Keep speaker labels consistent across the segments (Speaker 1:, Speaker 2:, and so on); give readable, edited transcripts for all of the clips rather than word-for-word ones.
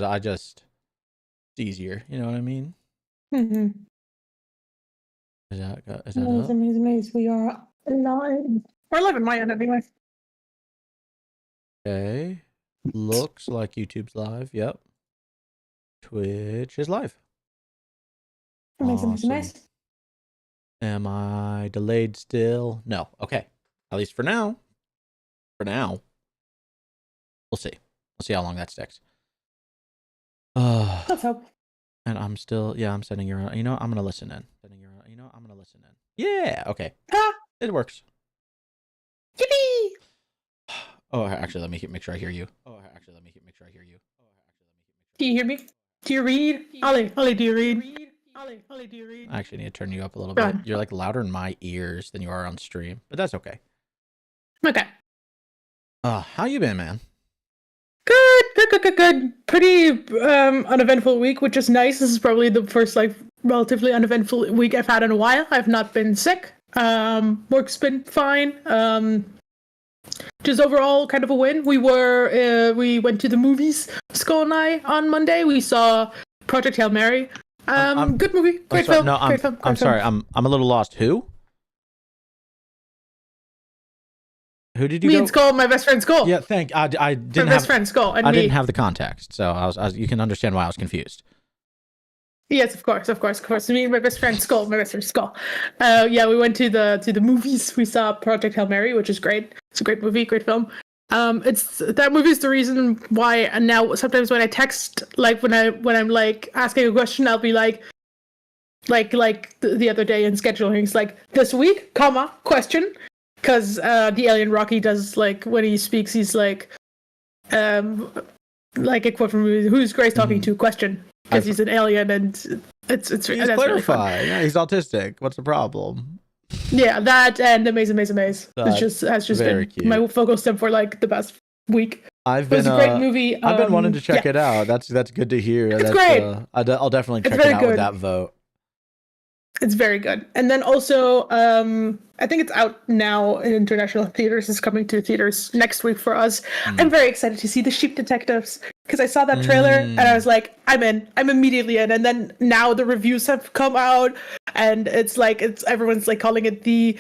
Speaker 1: because it's easier. You know what I mean?
Speaker 2: Mm-hmm.
Speaker 1: Is that up?
Speaker 2: Amazing. We are live. We're live in my end anyway.
Speaker 1: Okay. Looks like YouTube's live. Yep. Twitch is live.
Speaker 2: Amazing.
Speaker 1: Am I delayed still? No. Okay. At least for now. We'll see. We'll see how long that sticks.
Speaker 2: Let's hope.
Speaker 1: And I'm still, I'm sending you. I'm gonna listen in. Yeah. Okay. It works.
Speaker 2: Yippee!
Speaker 1: Oh, actually, let me make sure I hear you.
Speaker 2: Do you hear me? Do you read? Ollie, do you read?
Speaker 1: I actually need to turn you up a little bit. You're like louder in my ears than you are on stream, but that's okay.
Speaker 2: Okay.
Speaker 1: How you been, man?
Speaker 2: Good. Pretty uneventful week, which is nice. This is probably the first relatively uneventful week I've had in a while. I've not been sick. Work's been fine. Just overall kind of a win. We went to the movies, Skull and I, on Monday. We saw Project Hail Mary. Good movie. Great film.
Speaker 1: No, I'm sorry. I'm a little lost. Who did you
Speaker 2: Me and Skull, my best friend Skull.
Speaker 1: Yeah, I didn't have...
Speaker 2: My best friend Skull and
Speaker 1: I
Speaker 2: me.
Speaker 1: didn't have the context, so you can understand why I was confused.
Speaker 2: Yes, of course. Me and my best friend Skull, we went to the movies. We saw Project Hail Mary, which is great. It's a great movie, great film. That movie is the reason why. And now sometimes when I text, when I'm asking a question, I'll be like the other day in scheduling, it's like this week, question. Because the alien Rocky does when he speaks, he's a quote from "Who's Grace talking to?" question, because he's an alien and it's
Speaker 1: clarify. Really fun. Yeah, he's autistic. What's the problem?
Speaker 2: Yeah, that and Amazing Maze. Has just been cute. My focal stem for the past week.
Speaker 1: It was a great movie. I've been wanting to check it out. That's good to hear.
Speaker 2: It's great.
Speaker 1: I'll definitely check it out with that vote.
Speaker 2: It's very good. And then also, I think it's out now in international theaters. It's coming to theaters next week for us. I'm very excited to see The Sheep Detectives because I saw that trailer and I was like, I'm in. I'm immediately in. And then now the reviews have come out and it's everyone's calling it the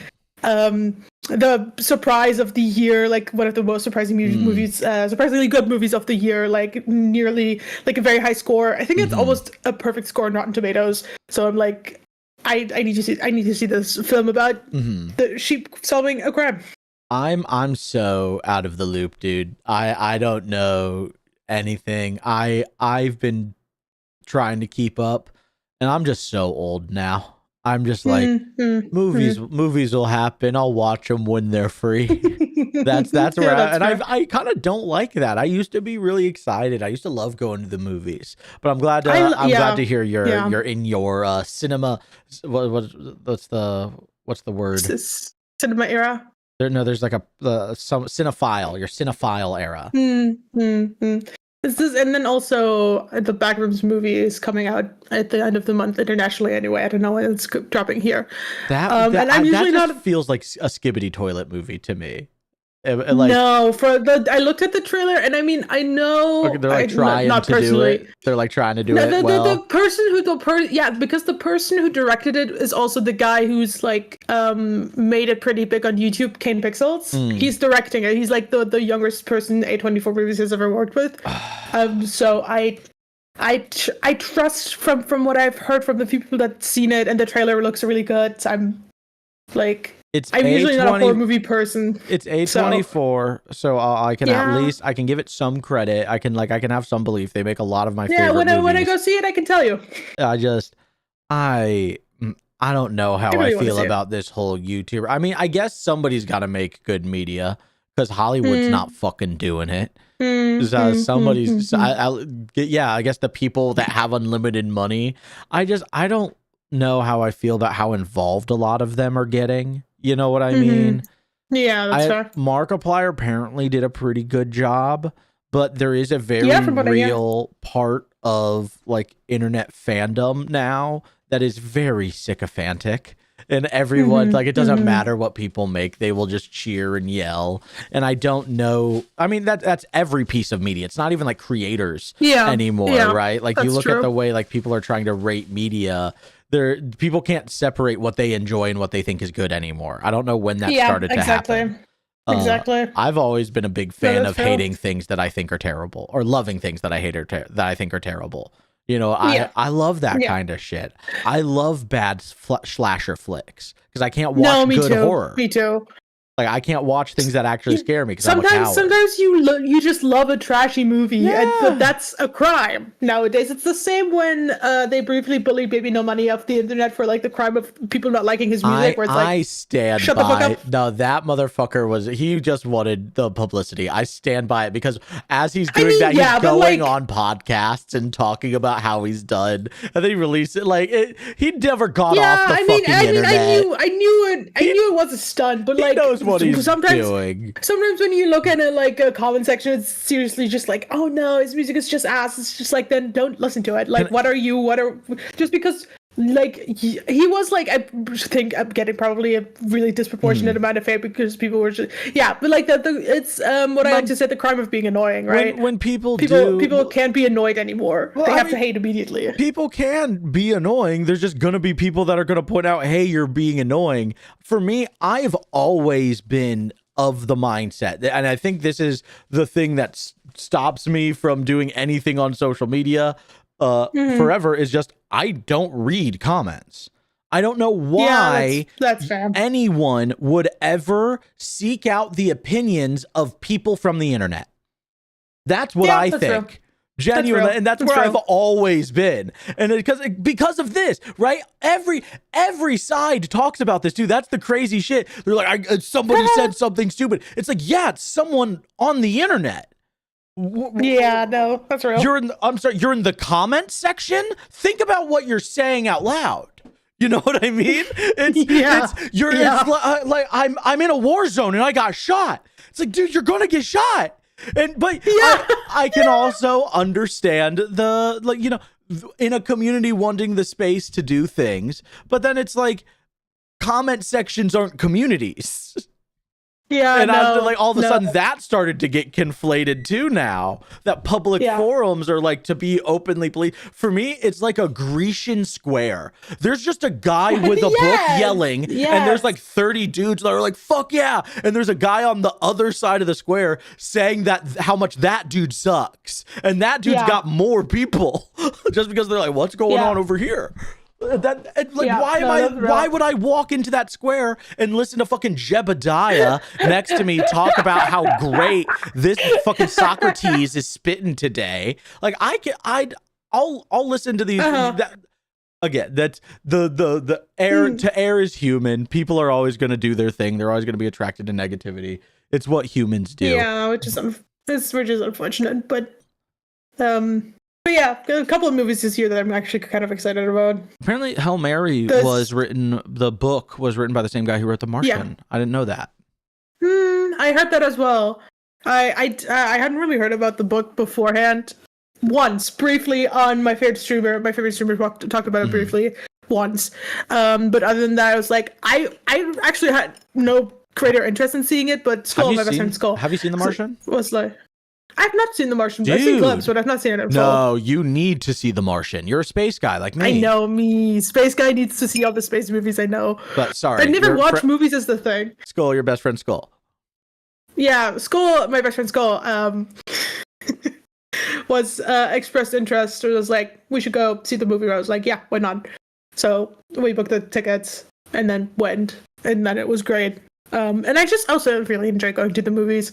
Speaker 2: surprise of the year, one of the most surprising movies, surprisingly good movies of the year, nearly a very high score. I think it's almost a perfect score on Rotten Tomatoes. So I'm like, I need to see this film about the sheep solving a crime.
Speaker 1: I'm so out of the loop, dude. I don't know anything. I've been trying to keep up, and I'm just so old now. I'm just like, movies will happen. I'll watch them when they're free. That's where I kind of don't like that. I used to be really excited. I used to love going to the movies, but I'm glad to hear you're in your cinema. What's the word?
Speaker 2: Cinema era.
Speaker 1: There's some cinephile. Your cinephile era.
Speaker 2: And then also the Backrooms movie is coming out at the end of the month internationally. Anyway, I don't know when it's dropping here.
Speaker 1: That feels like a Skibbity Toilet movie to me.
Speaker 2: I looked at the trailer and I mean I know
Speaker 1: they're trying to do it. They're trying to do it well.
Speaker 2: Because the person who directed it is also the guy who's made it pretty big on YouTube, Kane Pixels. He's directing it. He's the youngest person A24 Movies has ever worked with. So I trust from what I've heard from the few people that've seen it, and the trailer looks really good. I'm usually not a horror movie person.
Speaker 1: It's A24, so I can at least I can give it some credit. I can have some belief. They make a lot of my favorite movies.
Speaker 2: When I go see it, I can tell you.
Speaker 1: I don't know how I feel about this whole YouTuber. I mean, I guess somebody's got to make good media because Hollywood's not fucking doing it. I guess the people that have unlimited money. I don't know how I feel about how involved a lot of them are getting. You know what I mean?
Speaker 2: Yeah, that's fair.
Speaker 1: Markiplier apparently did a pretty good job, but there is a very real part of internet fandom now that is very sycophantic. and everyone like it doesn't matter what people make, they will just cheer and yell. And I don't know, I mean that's every piece of media. It's not even like creators anymore, right? Like you look at the way like people are trying to rate media, people can't separate what they enjoy and what they think is good anymore. I don't know when that started to happen.
Speaker 2: Exactly.
Speaker 1: I've always been a big fan of hating things that I think are terrible, or loving things that I hate that I think are terrible. You know, I love that kind of shit. I love bad slasher flicks because I can't watch good horror.
Speaker 2: Me too.
Speaker 1: Like I can't watch things that actually scare me because
Speaker 2: sometimes you just love a trashy movie, but that's a crime nowadays. It's the same when they briefly bullied Baby No Money off the internet for like the crime of people not liking his music. Where it's like,
Speaker 1: I stand
Speaker 2: shut
Speaker 1: by.
Speaker 2: The fuck up.
Speaker 1: No, that motherfucker he just wanted the publicity. I stand by it because as he's doing that, he's going on podcasts and talking about how he's done, and then he released it. Like he never got off the fucking internet.
Speaker 2: I knew it was a stunt, but like.
Speaker 1: What he's doing.
Speaker 2: Sometimes when you look at it like a comment section, it's seriously just like, oh no, his music is just ass. It's just like, then don't listen to it. Like, just because like he was like, I think I'm getting probably a really disproportionate amount of hate because people were just but like it's what I like to say, the crime of being annoying, right?
Speaker 1: When people
Speaker 2: can't be annoyed anymore. They have to hate immediately.
Speaker 1: People can be annoying. There's just gonna be people that are gonna point out, hey, you're being annoying. For me, I've always been of the mindset, and I think this is the thing that stops me from doing anything on social media forever, is just I don't read comments. I don't know why
Speaker 2: that's fair.
Speaker 1: Anyone would ever seek out the opinions of people from the internet. That's what I think.
Speaker 2: True.
Speaker 1: Genuinely, and that's where I've always been. And because of this, right? Every side talks about this too. That's the crazy shit. They're like, somebody said something stupid. It's like, it's someone on the internet.
Speaker 2: No, that's real.
Speaker 1: You're in the comment section. Think about what you're saying out loud. You know what I mean? It's like I'm in a war zone and I got shot. It's like, dude, you're gonna get shot. But I can also understand in a community wanting the space to do things, but then it's like comment sections aren't communities. And all of a sudden that started to get conflated too now, that public forums are like to be openly policed. For me, it's like a Grecian square. There's just a guy with a book yelling, and there's like 30 dudes that are like, fuck yeah. And there's a guy on the other side of the square saying that how much that dude sucks. And that dude's got more people just because they're like, what's going on over here? Why would I walk into that square and listen to fucking Jebediah next to me talk about how great this fucking Socrates is spitting today? Like I'll listen to these. Again, that's the air to air is human. People are always going to do their thing. They're always going to be attracted to negativity. It's what humans do.
Speaker 2: Yeah, which is unfortunate, but a couple of movies this year that I'm actually kind of excited about.
Speaker 1: Apparently, Hail Mary the book was written by the same guy who wrote The Martian. Yeah. I didn't know that.
Speaker 2: I heard that as well. I hadn't really heard about the book beforehand. Once, briefly, on my favorite streamer. My favorite streamer talked about it briefly once. But other than that, I was like, I actually had no greater interest in seeing it, but Skull, my best friend Skull.
Speaker 1: Have you seen The Martian?
Speaker 2: Was like... I've not seen The Martian. I've seen clips, but I've not seen it.
Speaker 1: No, you need to see The Martian. You're a space guy like me.
Speaker 2: I know, me. Space guy needs to see all the space movies, I know.
Speaker 1: But sorry.
Speaker 2: I never watch movies as the thing.
Speaker 1: Skull, your best friend Skull.
Speaker 2: Yeah, Skull, my best friend Skull, was expressed interest. Or was like, we should go see the movie. I was like, yeah, why not? So we booked the tickets and then went. And then it was great. And I just also really enjoy going to the movies.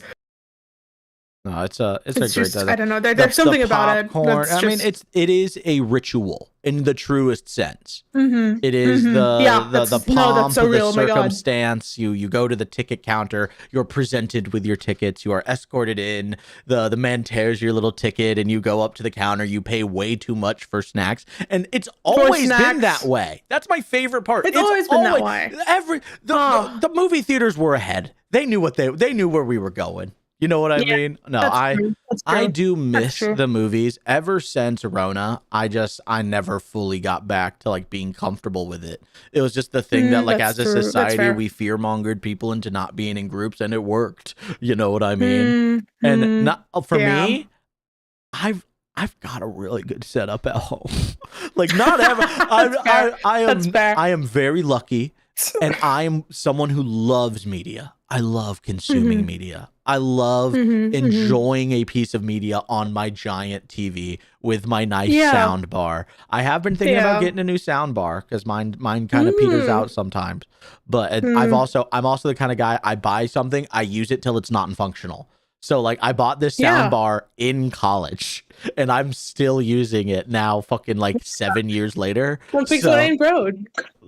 Speaker 1: No, it's a great.
Speaker 2: I don't know. There's something about it.
Speaker 1: I mean, it is a ritual in the truest sense. It is the pomp, the circumstance. You go to the ticket counter. You're presented with your tickets. You are escorted in. The man tears your little ticket, and you go up to the counter. You pay way too much for snacks, and it's always been that way. That's my favorite part.
Speaker 2: It's always been that way.
Speaker 1: The movie theaters were ahead. They knew where we were going. You know what I
Speaker 2: Yeah,
Speaker 1: mean? No,
Speaker 2: that's true. That's
Speaker 1: I
Speaker 2: true.
Speaker 1: do
Speaker 2: That's
Speaker 1: miss
Speaker 2: true.
Speaker 1: the movies. Ever since Rona, I never fully got back to like being comfortable with it. It was just the thing that like
Speaker 2: That's
Speaker 1: as a
Speaker 2: true. That's
Speaker 1: society
Speaker 2: fair.
Speaker 1: we fear-mongered people into not being in groups and it worked. You know what I mean? And
Speaker 2: Mm-hmm.
Speaker 1: not for
Speaker 2: Yeah.
Speaker 1: me, I've got a really good setup at home. Like not ever
Speaker 2: That's fair. That's fair.
Speaker 1: I am very lucky and I'm someone who loves media. I love consuming
Speaker 2: Mm-hmm.
Speaker 1: media. I love
Speaker 2: Mm-hmm. Mm-hmm.
Speaker 1: enjoying a piece of media on my giant TV with my nice
Speaker 2: Yeah.
Speaker 1: sound bar. I have been thinking about
Speaker 2: Yeah.
Speaker 1: getting a new sound bar because mine kind of peters
Speaker 2: Mm.
Speaker 1: out sometimes. But
Speaker 2: Mm.
Speaker 1: I'm also the kind of guy I buy something, I use it till it's not functional. So like I bought this sound
Speaker 2: Yeah.
Speaker 1: bar in college and I'm still using it now fucking like 7 years later.
Speaker 2: One fix what
Speaker 1: So
Speaker 2: ain't broke.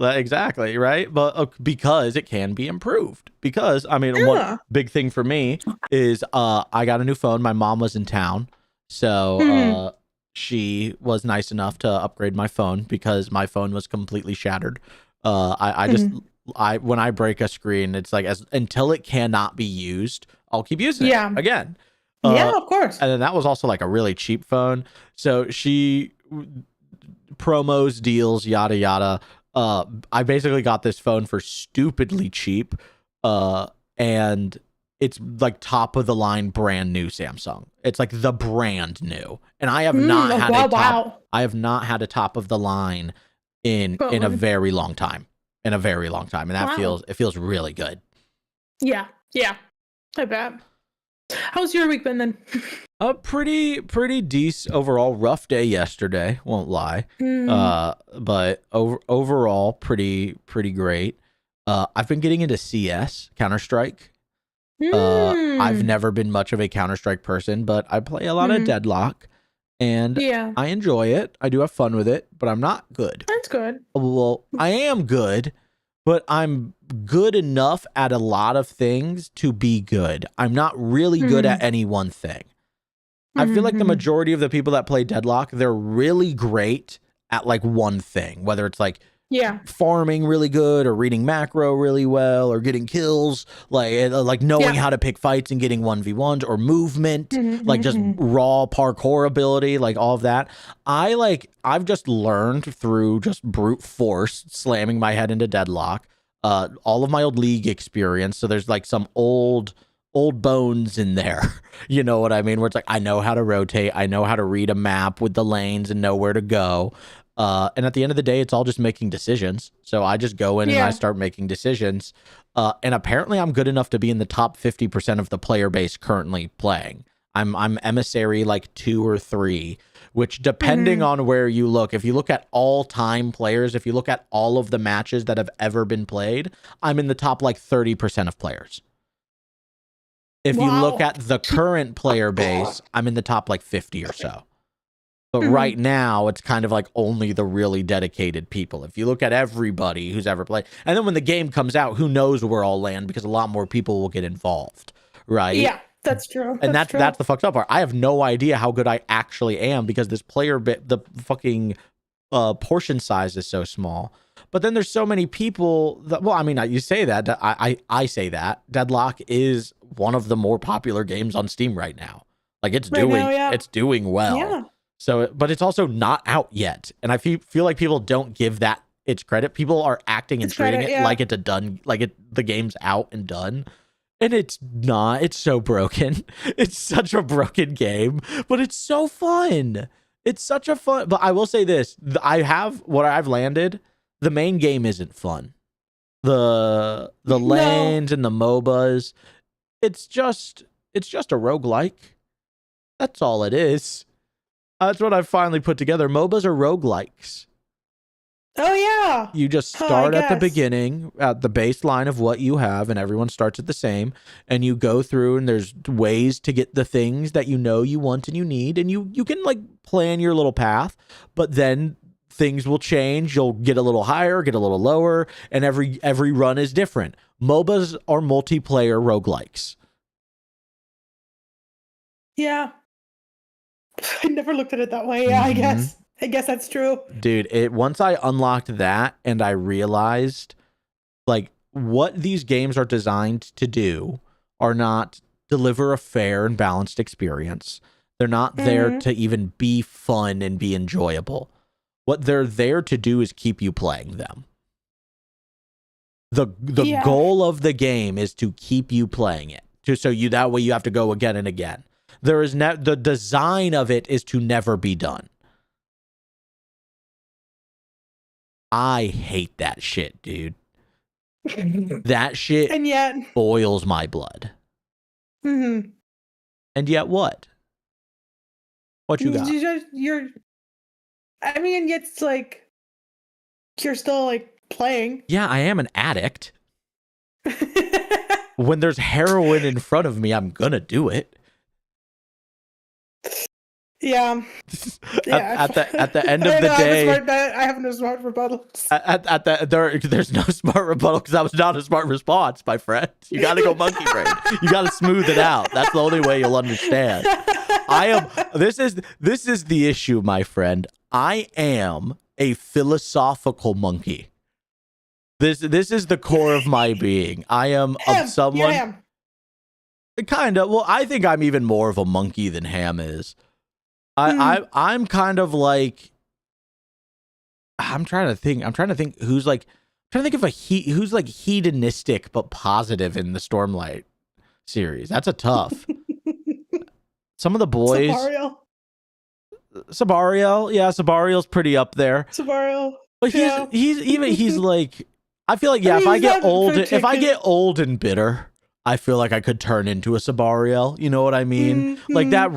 Speaker 1: exactly, right? But because it can be improved. Because I mean, one
Speaker 2: Yeah.
Speaker 1: big thing for me is I got a new phone. My mom was in town, so
Speaker 2: Mm.
Speaker 1: she was nice enough to upgrade my phone because my phone was completely shattered. I just
Speaker 2: Mm.
Speaker 1: when I break a screen, it's like as until it cannot be used, I'll keep using it
Speaker 2: Yeah.
Speaker 1: again.
Speaker 2: Yeah, of course.
Speaker 1: And then that was also like a really cheap phone. So she promos, deals, yada yada. I basically got this phone for stupidly cheap, and it's like top of the line, brand new Samsung. It's like the brand new, and I have not
Speaker 2: Oh,
Speaker 1: had
Speaker 2: wow,
Speaker 1: a top.
Speaker 2: wow.
Speaker 1: I have not had a top of the line in a
Speaker 2: Phone.
Speaker 1: very long time. In a very long time, and that
Speaker 2: Wow.
Speaker 1: feels really good.
Speaker 2: Yeah. Yeah. I bet. How's your week been then?
Speaker 1: A pretty decent overall. Rough day yesterday, won't lie.
Speaker 2: Mm.
Speaker 1: But overall pretty great. I've been getting into CS, Counter-Strike. I've
Speaker 2: Mm.
Speaker 1: never been much of a Counter-Strike person, but I play a lot of
Speaker 2: Mm.
Speaker 1: Deadlock and
Speaker 2: Yeah.
Speaker 1: I enjoy it. I do have fun with it, but I'm not good.
Speaker 2: That's good.
Speaker 1: Well, I am good, but I'm good enough at a lot of things to be good. I'm not really good at
Speaker 2: Mm.
Speaker 1: any one thing. I feel like the
Speaker 2: Mm-hmm.
Speaker 1: majority of the people that play Deadlock, they're really great at like one thing, whether it's like
Speaker 2: Yeah.
Speaker 1: farming really good or reading macro really well or getting kills, like knowing
Speaker 2: Yeah.
Speaker 1: how to pick fights and getting 1v1s or movement,
Speaker 2: Mm-hmm.
Speaker 1: like just raw parkour ability, like all of that. I've just learned through just brute force slamming my head into Deadlock, all of my old League experience. So there's like some old bones in there. You know what I mean? Where it's like, I know how to rotate. I know how to read a map with the lanes and know where to go. And at the end of the day, it's all just making decisions. So I just go in and I
Speaker 2: Yeah.
Speaker 1: start making decisions. And apparently I'm good enough to be in the top 50% of the player base currently playing. I'm emissary like 2 or 3, which depending
Speaker 2: Mm-hmm.
Speaker 1: on where you look, if you look at all time players, if you look at all of the matches that have ever been played, I'm in the top like 30% of players. If you look
Speaker 2: Wow.
Speaker 1: at the current player base, I'm in the top like 50 or so. But
Speaker 2: Mhm.
Speaker 1: right now, it's kind of like only the really dedicated people. If you look at everybody who's ever played, and then when the game comes out, who knows where I'll land because a lot more people will get involved, right?
Speaker 2: Yeah, that's true.
Speaker 1: And
Speaker 2: That's true.
Speaker 1: that's the fucked up part. I have no idea how good I actually am because this player bit, the fucking portion size is so small. But then there's so many people that, well, I mean, you say that, I say that Deadlock is one of the more popular games on Steam right now. Like it's
Speaker 2: Right now, yeah.
Speaker 1: it's doing well.
Speaker 2: Yeah.
Speaker 1: So, but it's also not out yet, and I feel like people don't give that its credit. People are acting and
Speaker 2: It's
Speaker 1: treating
Speaker 2: credit,
Speaker 1: it
Speaker 2: yeah.
Speaker 1: like it's a done, the game's out and done, and it's not. It's so broken. It's such a broken game, but it's so fun. It's such a fun. But I will say this: what I've landed. The main game isn't fun. The
Speaker 2: No.
Speaker 1: lanes and the MOBAs. It's just a roguelike. That's all it is. That's what I finally put together. MOBAs are roguelikes.
Speaker 2: Oh yeah.
Speaker 1: You just
Speaker 2: Huh, I
Speaker 1: start at the
Speaker 2: guess.
Speaker 1: beginning, at the baseline of what you have, and everyone starts at the same. And you go through, and there's ways to get the things that you know you want and you need, and you can like plan your little path. But then things will change. You'll get a little higher, get a little lower, and every run is different. MOBAs are multiplayer roguelikes.
Speaker 2: Yeah. I never looked at it that way. Yeah,
Speaker 1: Mhm.
Speaker 2: I guess that's true.
Speaker 1: Dude, once I unlocked that and I realized like what these games are designed to do are not deliver a fair and balanced experience. They're not there to even be fun and be enjoyable. What they're there to do is keep you playing them. The goal of the game is to keep you playing it. So that way you have to go again and again. The design of it is to never be done. I hate that shit, dude. That shit
Speaker 2: and yet
Speaker 1: boils my blood.
Speaker 2: Mm-hmm.
Speaker 1: And yet what? What you got?
Speaker 2: I mean, it's like you're still like playing.
Speaker 1: Yeah, I am an addict. When there's heroin in front of me, I'm gonna do it.
Speaker 2: Yeah.
Speaker 1: At the end of the day,
Speaker 2: I have no smart rebuttals.
Speaker 1: There's no smart rebuttal because that was not a smart response, my friend. You got to go monkey brain. You got to smooth it out. That's the only way you'll understand. This is the issue, my friend. I am a philosophical monkey. This is the core of my being. I am of someone. Kind of. Well, I think I'm even more of a monkey than Ham is. I'm kind of like, I'm trying to think who's like, I'm trying to think of who's like hedonistic but positive in the Stormlight series. That's a tough. Some of the boys. Sabariel. Yeah, Sabariel's pretty up there.
Speaker 2: Sabariel.
Speaker 1: But he's like, I feel like, if I get old and bitter, I feel like I could turn into a Sabariel. You know what I mean? Like that's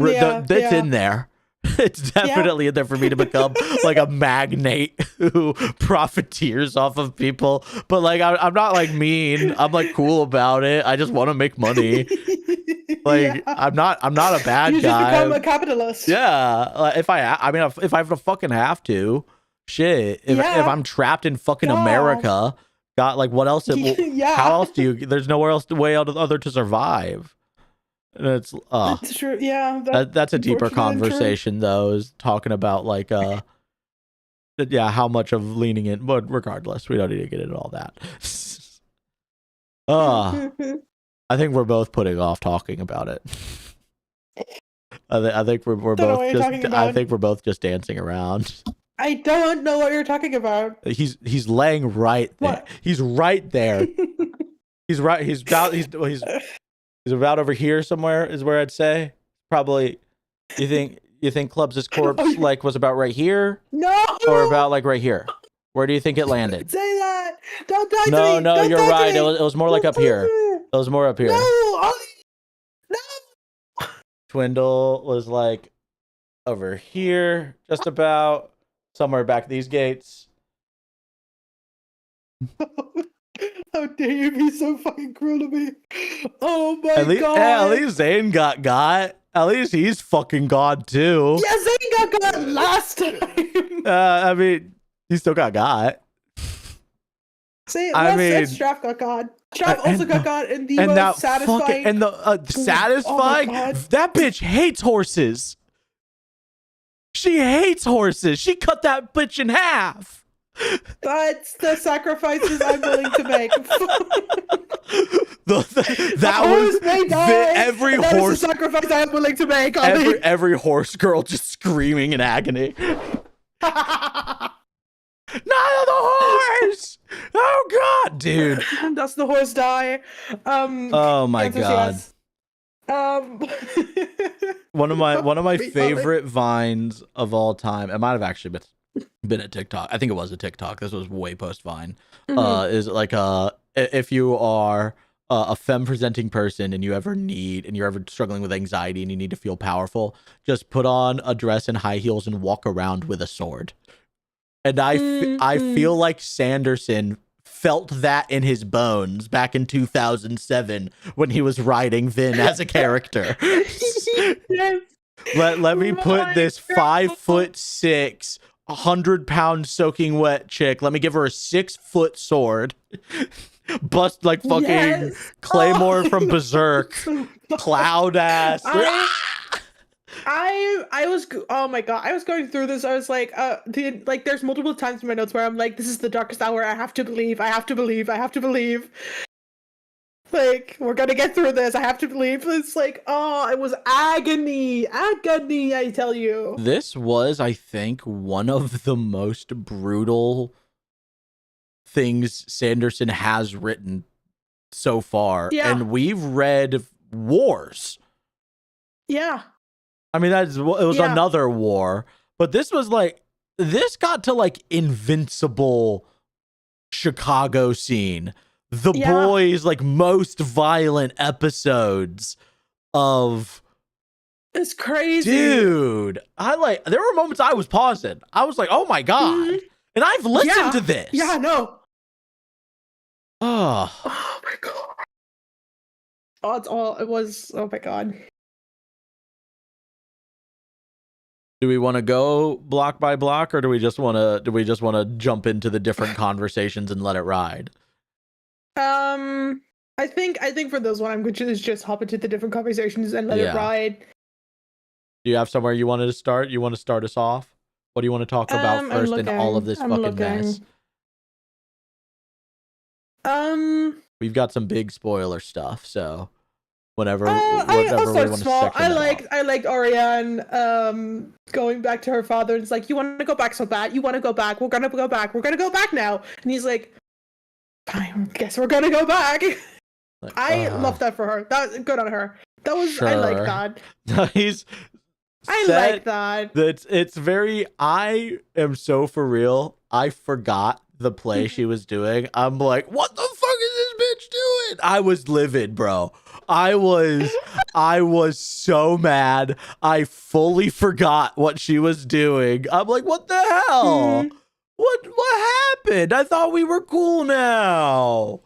Speaker 1: in there. It's definitely in there for me to become like a magnate who profiteers off of people. But like, I'm not like mean. I'm like cool about it. I just want to make money. Like I'm not a bad
Speaker 2: guy. You just become a capitalist.
Speaker 1: Yeah. If I fucking have to, shit. If I'm trapped in fucking America, God, like what else? How else do you? There's nowhere else other to survive. And it's
Speaker 2: that's true. Yeah,
Speaker 1: that's a deeper conversation though. Is talking about like how much of leaning in, but regardless, we don't need to get into all that. I think we're both putting off talking about it. I think we're both just dancing around.
Speaker 2: I don't know what you're talking about.
Speaker 1: He's laying right there. What? He's right there. He's about over here somewhere is where I'd say. Probably. You think Clubs' corpse like was about right here?
Speaker 2: No.
Speaker 1: Or about like right here? Where do you think it landed?
Speaker 2: Say that. Don't touch me.
Speaker 1: No, you're right. It was more like up here. It was more up here.
Speaker 2: No.
Speaker 1: Twindle was like over here, just about somewhere back these gates.
Speaker 2: How dare you be so fucking cruel to me? Oh my god.
Speaker 1: At least Zane got. At least he's fucking God too.
Speaker 2: Yeah, Zane got last time.
Speaker 1: I mean, he still got.
Speaker 2: See, Straff got God. Straff also got God in the most satisfying.
Speaker 1: Satisfying? That bitch hates horses. She hates horses. She cut that bitch in half.
Speaker 2: That's the sacrifices I'm willing to make.
Speaker 1: Every horse
Speaker 2: sacrifice I'm willing to make.
Speaker 1: Every horse girl just screaming in agony. Not the horse! Oh god, dude.
Speaker 2: Does the horse die?
Speaker 1: Oh my god.
Speaker 2: Yes.
Speaker 1: One of my favorite vines of all time. It might have actually been a TikTok. I think it was a TikTok. This was way post Vine. Is like if you are a femme presenting person and you're ever struggling with anxiety and you need to feel powerful, just put on a dress and high heels and walk around with a sword. And I feel like Sanderson felt that in his bones back in 2007 when he was writing Vin as a character.
Speaker 2: Yes.
Speaker 1: Let me put this 5'6", 100-pound soaking wet chick. Let me give her a 6-foot sword. Bust like fucking Claymore from Berserk. Cloud ass.
Speaker 2: I was, oh my god, I was going through this. I was like, there's multiple times in my notes where I'm like, this is the darkest hour. I have to believe. like, we're gonna get through this. I have to believe. It's like, oh, it was agony, I tell you.
Speaker 1: This was, I think, one of the most brutal things Sanderson has written so far.
Speaker 2: Yeah.
Speaker 1: And we've read wars.
Speaker 2: Yeah.
Speaker 1: I mean, it was another war, but this was like, this got to like Invincible Chicago scene. The Boys, like, most violent episodes of...
Speaker 2: It's crazy.
Speaker 1: Dude, there were moments I was pausing. I was like, oh my God. Mm-hmm. And I've listened to this.
Speaker 2: Yeah, no.
Speaker 1: Oh
Speaker 2: my God. Oh my God.
Speaker 1: Do we want to go block by block, or do we just want to jump into the different conversations and let it ride?
Speaker 2: I think for this one, I'm going to just hop into the different conversations and let it ride.
Speaker 1: Do you have somewhere you wanted to start? You want to start us off? What do you want to talk about first in all of this mess? We've got some big spoiler stuff, so whenever
Speaker 2: I'll
Speaker 1: we
Speaker 2: start
Speaker 1: want to
Speaker 2: small.
Speaker 1: section
Speaker 2: I liked Orianne going back to her father, and it's like, you want to go back so bad, you want to go back, we're gonna go back now, and he's like, fine, I guess we're gonna go back. Like, I love that for her. That was good on her. That was sure. I like that. I like that.
Speaker 1: It's very, I am so for real. I forgot the play she was doing. I'm like, what the fuck is this bitch doing? I was livid, bro. I was so mad. I fully forgot what she was doing. I'm like, what the hell? What happened? I thought we were cool now.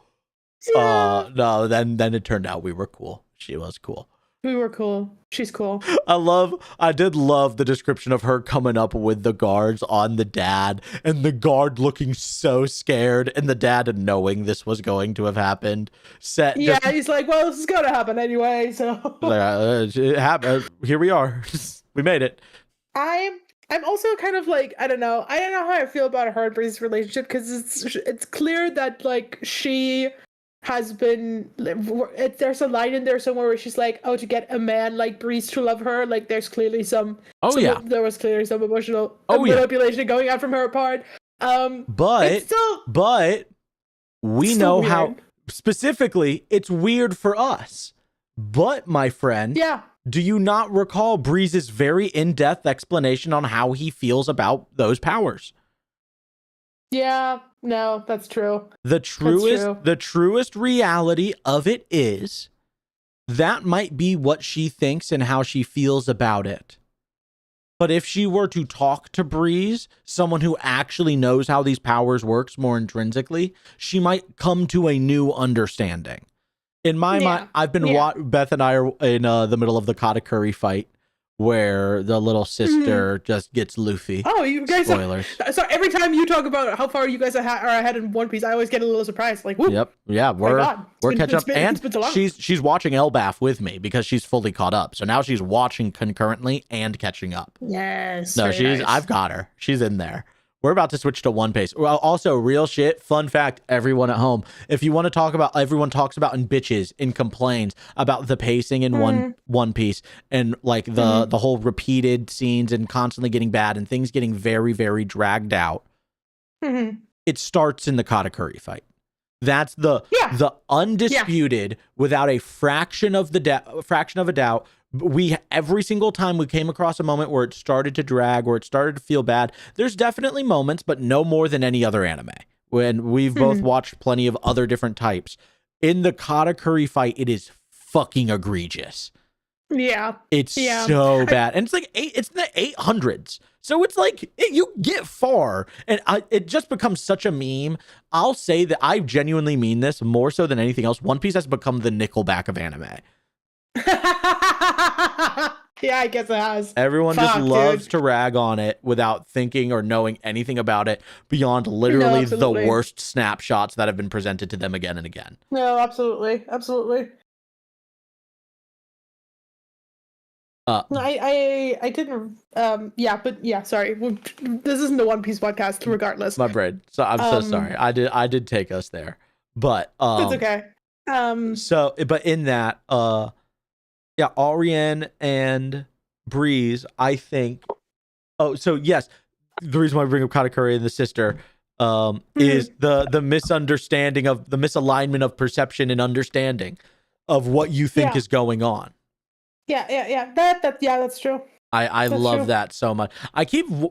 Speaker 2: Yeah.
Speaker 1: No, then it turned out we were cool. She was cool.
Speaker 2: We were cool. She's cool.
Speaker 1: I did love the description of her coming up with the guards on the dad, and the guard looking so scared, and the dad knowing this was going to have happened.
Speaker 2: He's like, well, this is going to happen anyway, so.
Speaker 1: It happened. Here we are. We made it.
Speaker 2: I'm also kind of like, I don't know how I feel about her and Breeze's relationship, because it's clear that, like, she has been, there's a line in there somewhere where she's like, oh, to get a man like Breeze to love her, like, there's clearly there was clearly some emotional manipulation going on from her part.
Speaker 1: But we know how, specifically, it's weird for us. But, my friend, do you not recall Breeze's very in-depth explanation on how he feels about those powers?
Speaker 2: Yeah, no, that's true.
Speaker 1: The truest reality of it is that might be what she thinks and how she feels about it. But if she were to talk to Breeze, someone who actually knows how these powers works more intrinsically, she might come to a new understanding. In my mind, I've been Beth and I are in the middle of the Katakuri fight, where the little sister just gets Luffy.
Speaker 2: Oh, you guys!
Speaker 1: Spoilers.
Speaker 2: So every time you talk about how far you guys are ahead in One Piece, I always get a little surprised. Like, whoop.
Speaker 1: Yep, yeah, we're catching up, and she's watching Elbaf with me because she's fully caught up. So now she's watching concurrently and catching up.
Speaker 2: Yes.
Speaker 1: No, I've got her. She's in there. We're about to switch to One Piece. Well, also, real shit, fun fact, everyone at home, if you want to talk about, everyone talks about and bitches and complains about the pacing in One Piece, and like the whole repeated scenes and constantly getting bad and things getting very, very dragged out. It starts in the Katakuri fight. That's the undisputed, without a fraction of a doubt. Every single time we came across a moment where it started to drag, where it started to feel bad, there's definitely moments, but no more than any other anime. When we've both watched plenty of other different types. In the Katakuri fight, it is fucking egregious.
Speaker 2: Yeah.
Speaker 1: It's so bad. And it's like it's in the 800s. So it's like you get far, and it just becomes such a meme. I'll say that I genuinely mean this more so than anything else. One Piece has become the Nickelback of anime.
Speaker 2: Yeah, I guess it has.
Speaker 1: Everyone just loves to rag on it without thinking or knowing anything about it beyond literally the worst snapshots that have been presented to them again and again.
Speaker 2: No, absolutely. I didn't. Sorry. This isn't the One Piece podcast, regardless.
Speaker 1: My brain. So I'm so sorry. I did take us there, but
Speaker 2: it's okay.
Speaker 1: So, but in that, yeah, Ariane and Breeze, I think. Oh, so yes, the reason why I bring up Katakuri and the sister, is the misunderstanding of the misalignment of perception and understanding of what you think is going on.
Speaker 2: Yeah. That's true.
Speaker 1: I love that so much.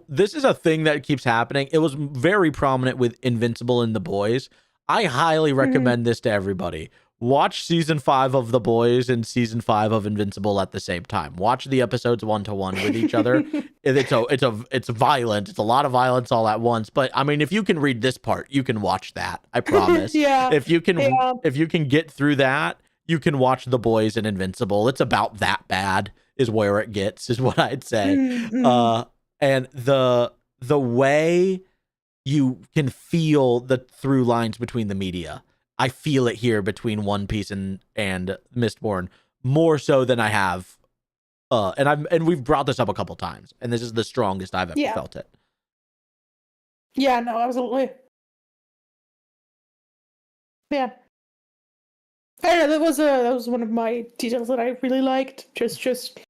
Speaker 1: This is a thing that keeps happening. It was very prominent with Invincible and The Boys. I highly recommend this to everybody. Watch season 5 of The Boys and season 5 of Invincible at the same time. Watch the episodes 1-to-1 with each other. It's violent. It's a lot of violence all at once. But I mean, if you can read this part, you can watch that. I promise. If you can get through that, you can watch The Boys and Invincible. It's about that bad. Is where it gets, is what I'd say. And the way you can feel the through lines between the media, I feel it here between One Piece and Mistborn more so than I have. And we've brought this up a couple times, and this is the strongest I've ever felt it.
Speaker 2: Yeah, no, absolutely. Yeah. I don't know, that was one of my details that I really liked. Just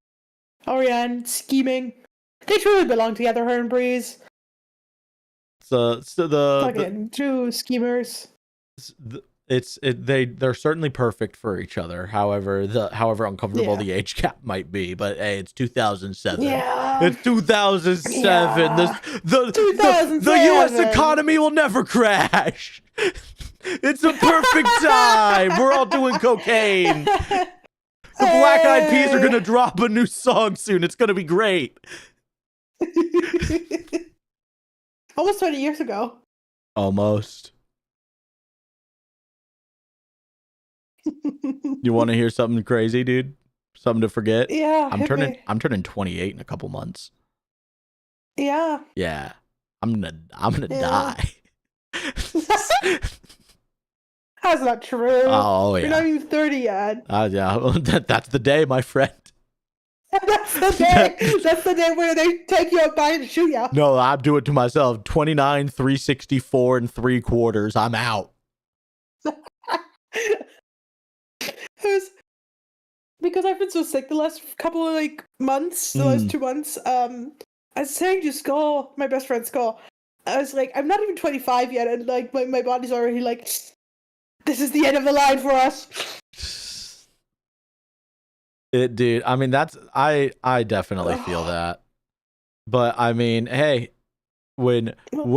Speaker 2: Ariane scheming. They truly belong together, her and Breeze.
Speaker 1: So
Speaker 2: two schemers.
Speaker 1: They're certainly perfect for each other. However uncomfortable the age gap might be, but hey, it's 2007.
Speaker 2: Yeah,
Speaker 1: it's 2007. Yeah. The U.S. economy will never crash. It's a perfect time. We're all doing cocaine. The Black Eyed Peas are gonna drop a new song soon. It's gonna be great.
Speaker 2: Almost 20 years ago.
Speaker 1: Almost. You want to hear something crazy, dude? Something to forget?
Speaker 2: Yeah.
Speaker 1: I'm turning 28 in a couple months.
Speaker 2: Yeah.
Speaker 1: Yeah. I'm gonna die.
Speaker 2: That's not true.
Speaker 1: Oh yeah.
Speaker 2: You're not even 30 yet.
Speaker 1: Yeah. That's the day, my friend.
Speaker 2: That's the day. That's the day where they take you out and shoot you.
Speaker 1: No, I do it to myself. 29, 364 and 3/4. I'm out.
Speaker 2: Because I've been so sick the last couple of months, the last 2 months. I was saying to Skull, my best friend Skull, I was like, I'm not even 25 yet, and my body's already this is the end of the line for us.
Speaker 1: Dude, I mean, I definitely feel that. But I mean, hey, it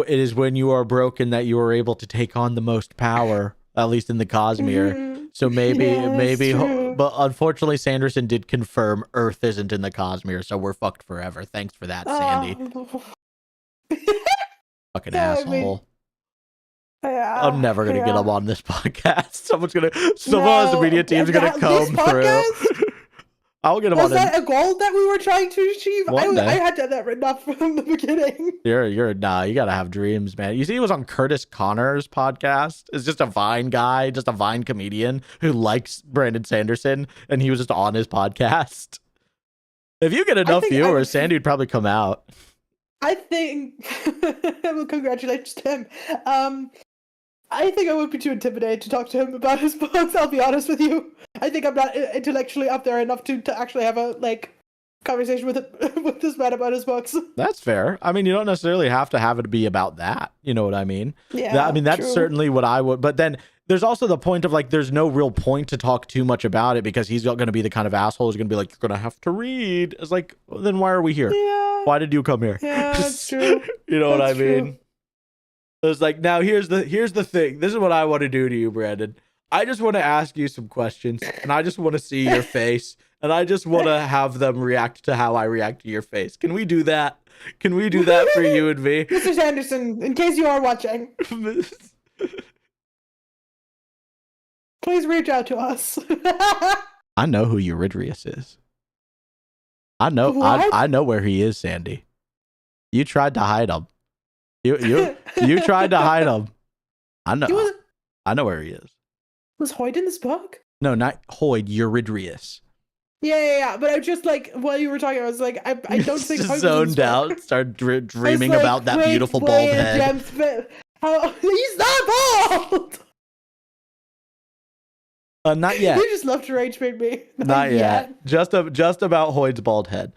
Speaker 1: is when you are broken that you are able to take on the most power, at least in the Cosmere. So maybe, but unfortunately, Sanderson did confirm Earth isn't in the Cosmere, so we're fucked forever. Thanks for that, Sandy. Fucking asshole. I'm never gonna get him on this podcast. Some of the media team's gonna come through. I'll get him on.
Speaker 2: Was that a goal that we were trying to achieve? I had that written up from the beginning.
Speaker 1: You gotta have dreams, man. You see, he was on Curtis Connor's podcast. It's just a Vine guy, just a Vine comedian who likes Brandon Sanderson, and he was just on his podcast. If you get enough viewers, Sandy would probably come out.
Speaker 2: I think. Well, congratulations to him. I think I would be too intimidated to talk to him about his books. I'll be honest with you. I think I'm not intellectually up there enough to actually have a conversation with this man about his books.
Speaker 1: That's fair. I mean, you don't necessarily have to have it be about that. You know what I mean?
Speaker 2: Yeah.
Speaker 1: That's certainly what I would. But then there's also the point of there's no real point to talk too much about it because he's going to be the kind of asshole who's going to be you're going to have to read. It's well, then why are we here?
Speaker 2: Yeah.
Speaker 1: Why did you come here?
Speaker 2: Yeah, that's true.
Speaker 1: You know what I mean? It's now here's the thing. This is what I want to do to you, Brandon. I just want to ask you some questions, and I just want to see your face, and I just want to have them react to how I react to your face. Can we do that? Can we do that for you and me?
Speaker 2: Mr. Sanderson, in case you are watching, please reach out to us.
Speaker 1: I know who Eurydice is. I know. I know where he is, Sandy. You tried to hide him. You tried to hide him. I know. I know where he is.
Speaker 2: Was Hoyd in this book?
Speaker 1: No, not Hoyd. Eurydice.
Speaker 2: Yeah. But I just while you were talking, I was I don't think
Speaker 1: just
Speaker 2: Hoyd
Speaker 1: zoned out. Started dreaming about that beautiful bald head.
Speaker 2: He's not bald.
Speaker 1: Not yet.
Speaker 2: You just love to rage bait me.
Speaker 1: Not yet. Just about Hoyd's bald head.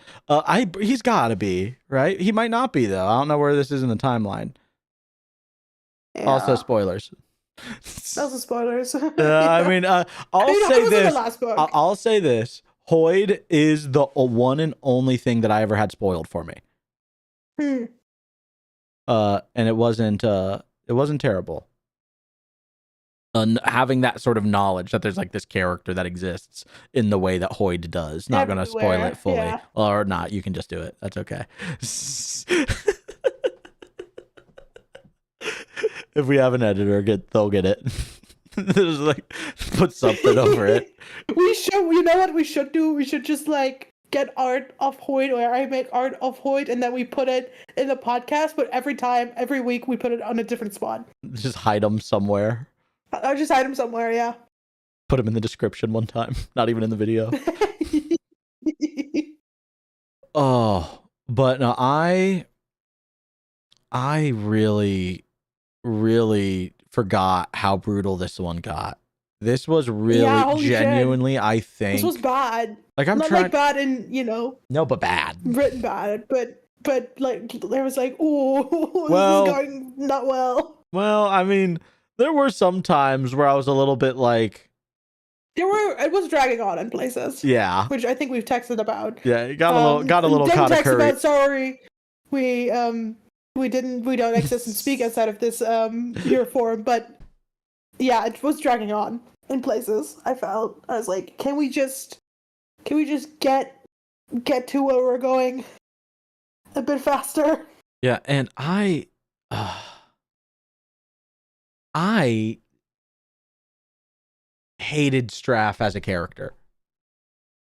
Speaker 1: He's gotta be, right? He might not be though. I don't know where this is in the timeline.
Speaker 2: Yeah.
Speaker 1: Also spoilers.
Speaker 2: Also spoilers.
Speaker 1: I mean, I'll say this. I'll say this. Hoyd is the one and only thing that I ever had spoiled for me. And it wasn't terrible. Having that sort of knowledge that there's like this character that exists in the way that Hoyd does. Not going to spoil it fully. Yeah. Or not. You can just do it. That's okay. If we have an editor, they'll get it. Just like put something over it.
Speaker 2: We should. You know what we should do? We should just like get art of Hoyd, or I make art of Hoyd, and then we put it in the podcast. But every week, we put it on a different spot.
Speaker 1: Just hide them somewhere.
Speaker 2: I'll just hide them somewhere. Yeah.
Speaker 1: Put them in the description one time. Not even in the video. Oh, but no, I really forgot how brutal this one got. This was really genuinely, I think.
Speaker 2: This was bad.
Speaker 1: Like I'm
Speaker 2: not
Speaker 1: trying,
Speaker 2: like bad in
Speaker 1: No, but bad.
Speaker 2: Written bad, but like there was like, oh, this is going not well.
Speaker 1: Well, I mean, there were some times where I was a little bit like.
Speaker 2: It was dragging on in places.
Speaker 1: Yeah.
Speaker 2: Which I think we've texted about.
Speaker 1: Yeah, it got a little kind of curry.
Speaker 2: About, sorry, we don't exist and speak outside of this your forum, but yeah, it was dragging on in places. I was like, can we just get to where we're going a bit faster?
Speaker 1: Yeah, and I hated Straff as a character.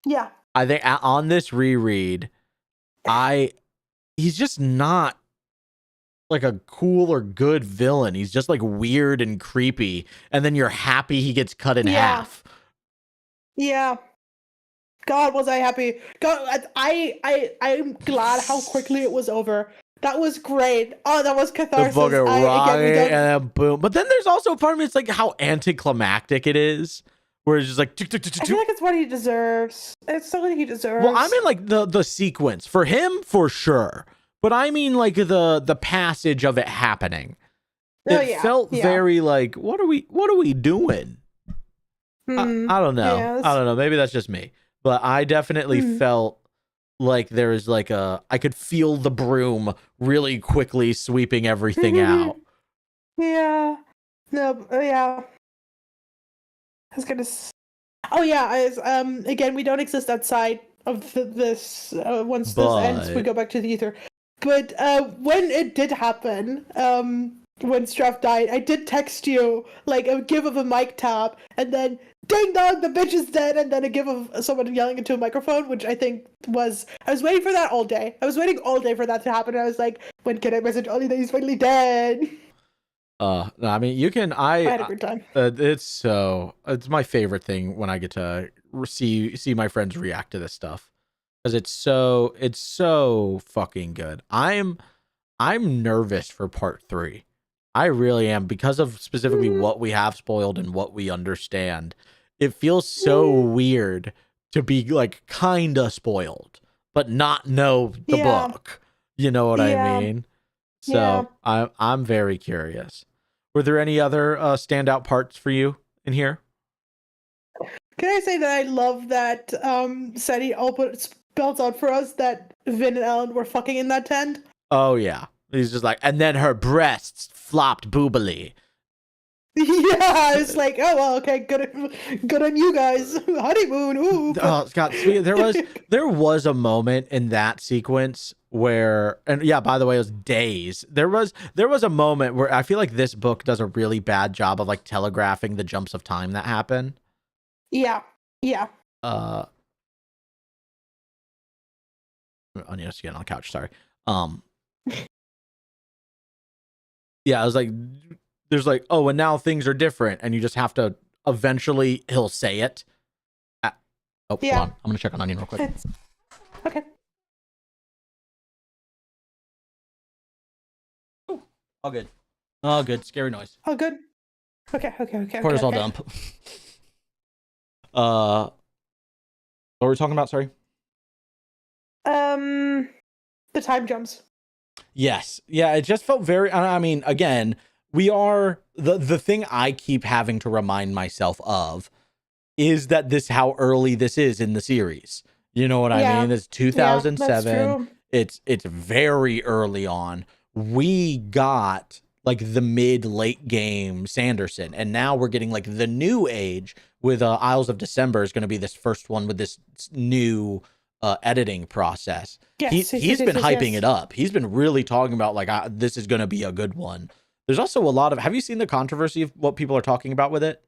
Speaker 2: Yeah.
Speaker 1: I think on this reread, he's just not like a cool or good villain. He's just like weird and creepy, and then you're happy he gets cut in half.
Speaker 2: Yeah. God, was I happy. God, I'm glad how quickly it was over. That was great. Oh, that was catharsis.
Speaker 1: The fucking rocket and then boom. But then there's also a part of me, it's like how anticlimactic it is. Where it's just like
Speaker 2: I feel like it's what he deserves. It's something he deserves.
Speaker 1: Well, I mean like the sequence. For him, for sure. But I mean like the passage of it happening. It felt very like, what are we doing? I don't know. Yeah, I don't know. Maybe that's just me. But I definitely felt like there was like I could feel the broom really quickly sweeping everything out.
Speaker 2: Yeah. No, yeah. I was gonna. Oh yeah, again, we don't exist outside of this. Once this ends, we go back to the ether. But when it did happen, when Straff died, I did text you like a gif of a mic tap, and then ding dong, the bitch is dead, and then a gif of someone yelling into a microphone, which I think was. I was waiting for that all day. I was waiting all day for that to happen. And I was like, when can I message Ollie that he's finally dead?
Speaker 1: No, I mean you can. I
Speaker 2: had a good time.
Speaker 1: It's my favorite thing when I get to see my friends react to this stuff, because it's so fucking good. I'm nervous for part 3. I really am, because of specifically what we have spoiled and what we understand. It feels so weird to be like kinda spoiled, but not know the book. You know what I mean? So I'm very curious. Were there any other standout parts for you in here?
Speaker 2: Can I say that I love that Seti spells out for us that Vin and Elend were fucking in that tent?
Speaker 1: Oh yeah. He's just like, and then her breasts flopped boobily.
Speaker 2: Yeah, it's like, oh well, okay, good on you guys. Honeymoon. Ooh.
Speaker 1: Oh, Scott, there was a moment in that sequence where, and yeah, by the way, it was days. There was a moment where I feel like this book does a really bad job of like telegraphing the jumps of time that happen.
Speaker 2: Yeah.
Speaker 1: Onios again on the couch. Sorry. Yeah, I was like, there's like, oh, and now things are different, and you just have to eventually. He'll say it. Hold on. I'm gonna check on Onion real quick.
Speaker 2: Okay.
Speaker 1: Ooh, all good. All good. Scary noise.
Speaker 2: All good. Okay.
Speaker 1: Cortisol dump. What were we talking about? Sorry.
Speaker 2: The time jumps.
Speaker 1: Yes. Yeah, it just felt very, I mean, again, we are the thing I keep having to remind myself of is that this how early this is in the series. You know what I mean? It's 2007.
Speaker 2: Yeah, that's true.
Speaker 1: It's very early on. We got like the mid-late game Sanderson, and now we're getting like the new age with Isles of December is going to be this first one with this new editing process. He's been hyping it up. He's been really talking about like this is going to be a good one. There's also a lot of, have you seen the controversy of what people are talking about with it?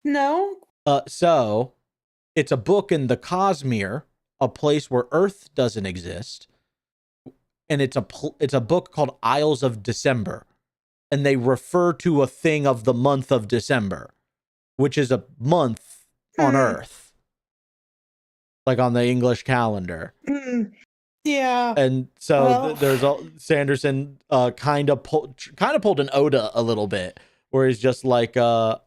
Speaker 2: No.
Speaker 1: So it's a book in the Cosmere, a place where Earth doesn't exist. And it's a book called Isles of December. And they refer to a thing of the month of December, which is a month on Earth. Like on the English calendar.
Speaker 2: Yeah.
Speaker 1: And so there's Sanderson kind of pulled an Oda a little bit, where he's just like we're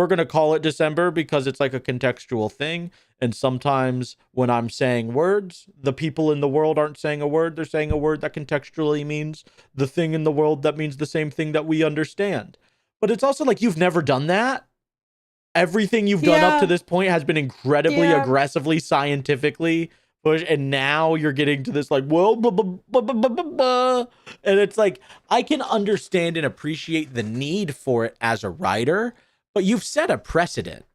Speaker 1: gonna call it December because it's like a contextual thing. And sometimes when I'm saying words, the people in the world aren't saying a word, they're saying a word that contextually means the thing in the world that means the same thing that we understand. But it's also like, you've never done that. Everything you've done up to this point has been incredibly aggressively scientifically pushed, and now you're getting to this like, well, blah, blah, blah, blah, blah, blah. And it's like, I can understand and appreciate the need for it as a writer, but you've set a precedent.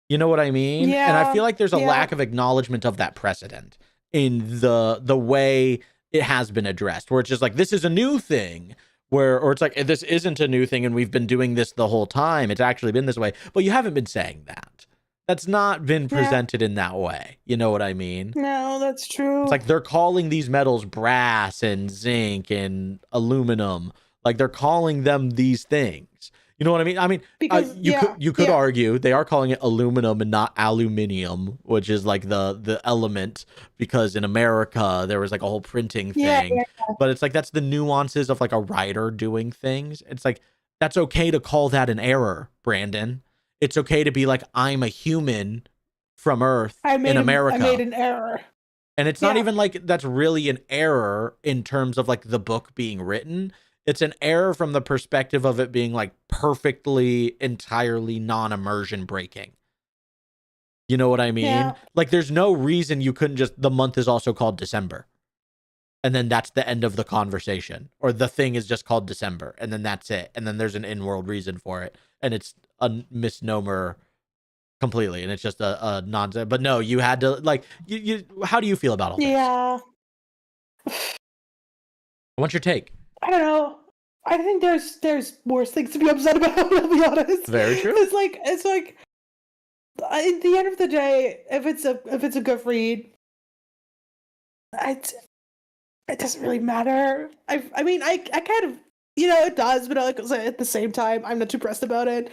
Speaker 1: You know what I mean?
Speaker 2: Yeah.
Speaker 1: And I feel like there's a lack of acknowledgement of that precedent in the way it has been addressed, where it's just like, this is a new thing. Or it's like, this isn't a new thing and we've been doing this the whole time. It's actually been this way. But you haven't been saying that. That's not been presented in that way. You know what I mean?
Speaker 2: No, that's true.
Speaker 1: It's like they're calling these metals brass and zinc and aluminum. Like they're calling them these things. You know what I mean? I mean, because, you could argue they are calling it aluminum and not aluminium, which is like the element, because in America there was like a whole printing thing. But it's like, that's the nuances of like a writer doing things. It's like, that's okay to call that an error, Brandon. It's okay to be like, I'm a human from Earth in America.
Speaker 2: I made an error.
Speaker 1: And it's not even like that's really an error in terms of like the book being written. It's an error from the perspective of it being like perfectly, entirely non-immersion breaking. You know what I mean?
Speaker 2: Yeah.
Speaker 1: Like there's no reason you couldn't just, the month is also called December. And then that's the end of the conversation. Or the thing is just called December. And then that's it. And then there's an in-world reason for it. And it's a misnomer completely. And it's just a nonsense. But no, you had to like, you how do you feel about all this?
Speaker 2: Yeah.
Speaker 1: What's your take?
Speaker 2: I don't know. I think there's worse things to be upset about, I'll be honest.
Speaker 1: Very true.
Speaker 2: It's like at the end of the day, if it's a good read, it doesn't really matter. I mean I kind of, you know, it does, but like at the same time, I'm not too pressed about it.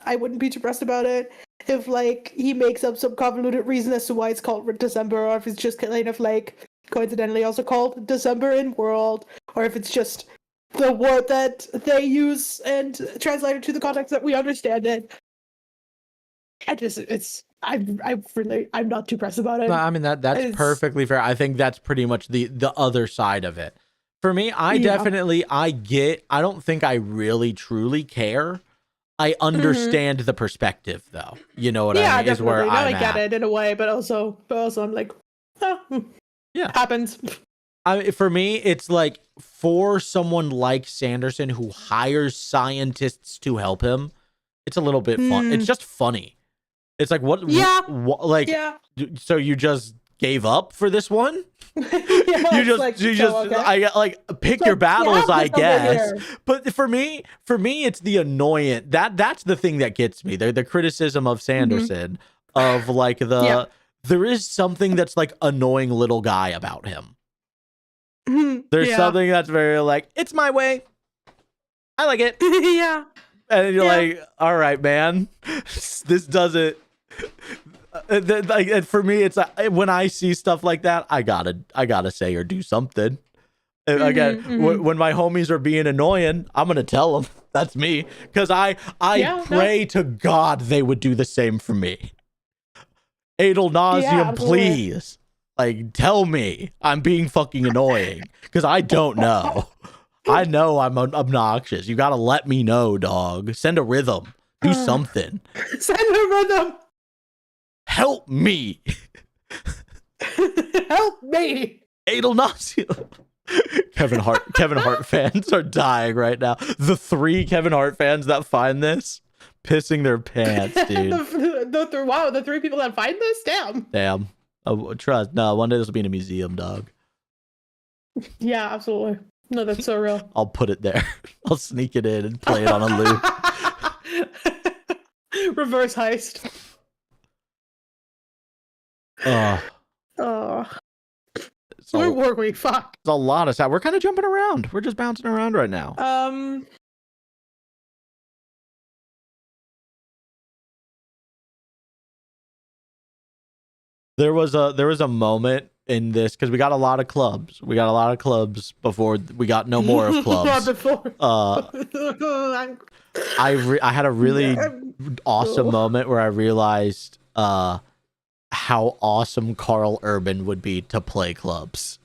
Speaker 2: I wouldn't be too pressed about it if like he makes up some convoluted reason as to why it's called December, or if it's just kind of like coincidentally also called December in World, or if it's just the word that they use and translated to the context that we understand it. I'm not too pressed about it.
Speaker 1: No, I mean that's perfectly fair. I think that's pretty much the other side of it. For me, I don't think I really truly care. I understand the perspective though. You know what I mean? Is where
Speaker 2: I get it in a way, but also I'm like, happens.
Speaker 1: For me, it's like, for someone like Sanderson who hires scientists to help him, it's a little bit fun. It's just funny. It's like, so you just gave up for this one? Pick your battles, I guess. But for me, it's the annoyance. That's the thing that gets me. The criticism of Sanderson of like there is something that's like annoying little guy about him. There's something that's very like, it's my way. I like it. And you're like, all right, man, this doesn't. And for me, it's when I see stuff like that, I gotta say or do something. Again, when my homies are being annoying, I'm gonna tell them. That's me. Because I pray to God they would do the same for me. Adel nauseum, please. Like, tell me I'm being fucking annoying. Because I don't know. I know I'm obnoxious. You gotta let me know, dog. Send a rhythm. Do something.
Speaker 2: Send a rhythm.
Speaker 1: Help me.
Speaker 2: Help me.
Speaker 1: Adel nauseum. Kevin Hart fans are dying right now. The 3 Kevin Hart fans that find this, pissing their pants, dude.
Speaker 2: the 3 people that find this? Damn.
Speaker 1: Trust. No, one day this will be in a museum, dog.
Speaker 2: Yeah, absolutely. No, that's so real.
Speaker 1: I'll put it there. I'll sneak it in and play it on a loop.
Speaker 2: Reverse heist. Where were we? Fuck.
Speaker 1: It's a lot of sad. We're kind of jumping around. We're just bouncing around right now. There was a moment in this because we got a lot of clubs. We got a lot of clubs before we got no more of clubs.
Speaker 2: Before.
Speaker 1: I had a really awesome moment where I realized how awesome Carl Urban would be to play clubs.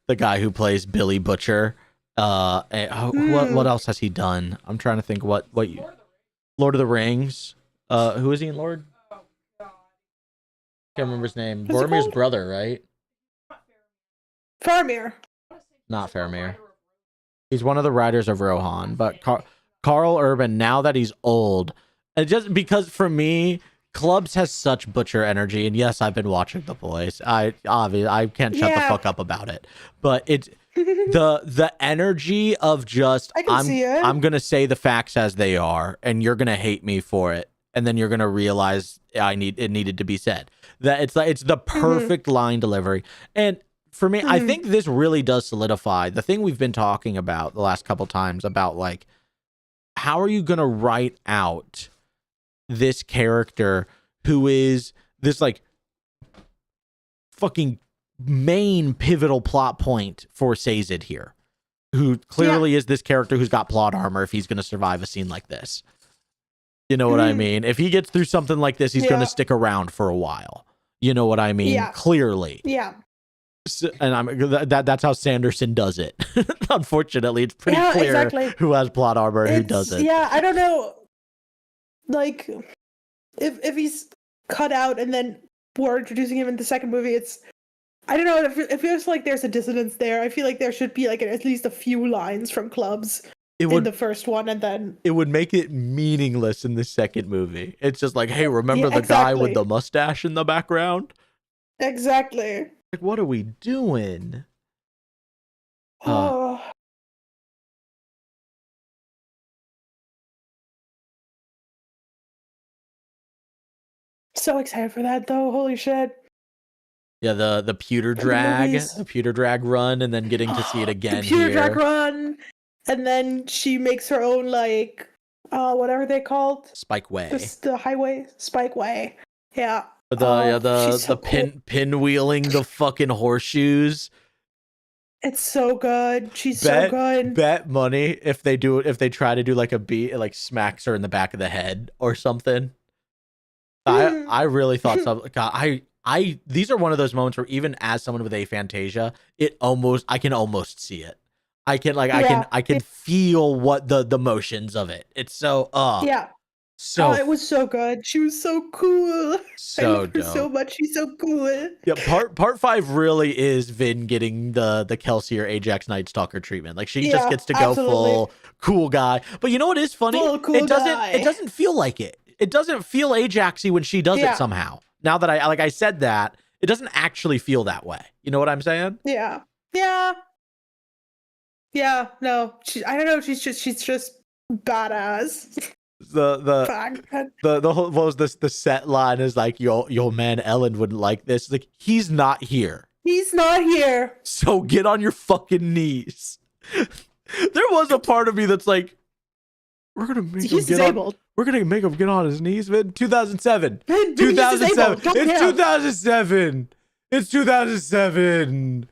Speaker 1: The guy who plays Billy Butcher. What else has he done? I'm trying to think what Lord of the Rings. Who is he in Lord? Can't remember his name. Boromir's brother, right?
Speaker 2: Faramir.
Speaker 1: Not Faramir. He's one of the writers of Rohan, but Carl Urban, now that he's old, and just because for me, Clubs has such Butcher energy, and yes, I've been watching The Boys. I can't shut the fuck up about it, but it's the energy of just I'm gonna say the facts as they are, and you're gonna hate me for it, and then you're gonna realize it needed to be said. That it's the perfect line delivery. And for me, I think this really does solidify the thing we've been talking about the last couple times about, like, how are you gonna write out this character who is this, like, fucking main pivotal plot point for Sazed here, who clearly is this character who's got plot armor if he's gonna survive a scene like this. You know what I mean? If he gets through something like this, he's going to stick around for a while. You know what I mean? Yeah. Clearly.
Speaker 2: Yeah.
Speaker 1: So, and that's how Sanderson does it. Unfortunately, it's pretty clear who has plot armor and who doesn't.
Speaker 2: Yeah, I don't know. Like, if he's cut out and then we're introducing him in the second movie, I don't know. It feels like there's a dissonance there. I feel like there should be like at least a few lines from Clubs in the first one, and then
Speaker 1: it would make it meaningless in the second movie. It's just like, hey, remember the guy with the mustache in the background?
Speaker 2: Exactly.
Speaker 1: Like, what are we doing?
Speaker 2: Oh. So excited for that though. Holy shit.
Speaker 1: Yeah, the pewter drag run, and then getting to see it again.
Speaker 2: The pewter drag run. And then she makes her own, like, whatever they called?
Speaker 1: Spikeway.
Speaker 2: The highway? Spikeway. Yeah.
Speaker 1: The pinwheeling the fucking horseshoes.
Speaker 2: It's so good. She's so good.
Speaker 1: Bet money if they try to do like a beat, it like smacks her in the back of the head or something. I really thought something. God, these are one of those moments where even as someone with aphantasia, I can almost see it. I can feel what the motions of it. It's so
Speaker 2: it was so good. She was so cool.
Speaker 1: So
Speaker 2: I love her so much. She's so cool.
Speaker 1: Yeah, part 5 really is Vin getting the Kelsier Ajax Night Stalker treatment. Like, she just gets to go full cool guy. But you know what is funny? It doesn't feel like it. It doesn't feel Ajaxy when she does it somehow. Now that I said that, it doesn't actually feel that way. You know what I'm saying?
Speaker 2: Yeah. Yeah. Yeah, no, I don't know. She's just badass.
Speaker 1: The whole what was this? The set line is like, your man Elend wouldn't like this. Like, he's not here.
Speaker 2: He's not here.
Speaker 1: So get on your fucking knees. There was a part of me that's like, we're gonna make him disabled. We're gonna make him get on his knees. Man, 2007. 2007. It's 2007. It's 2007.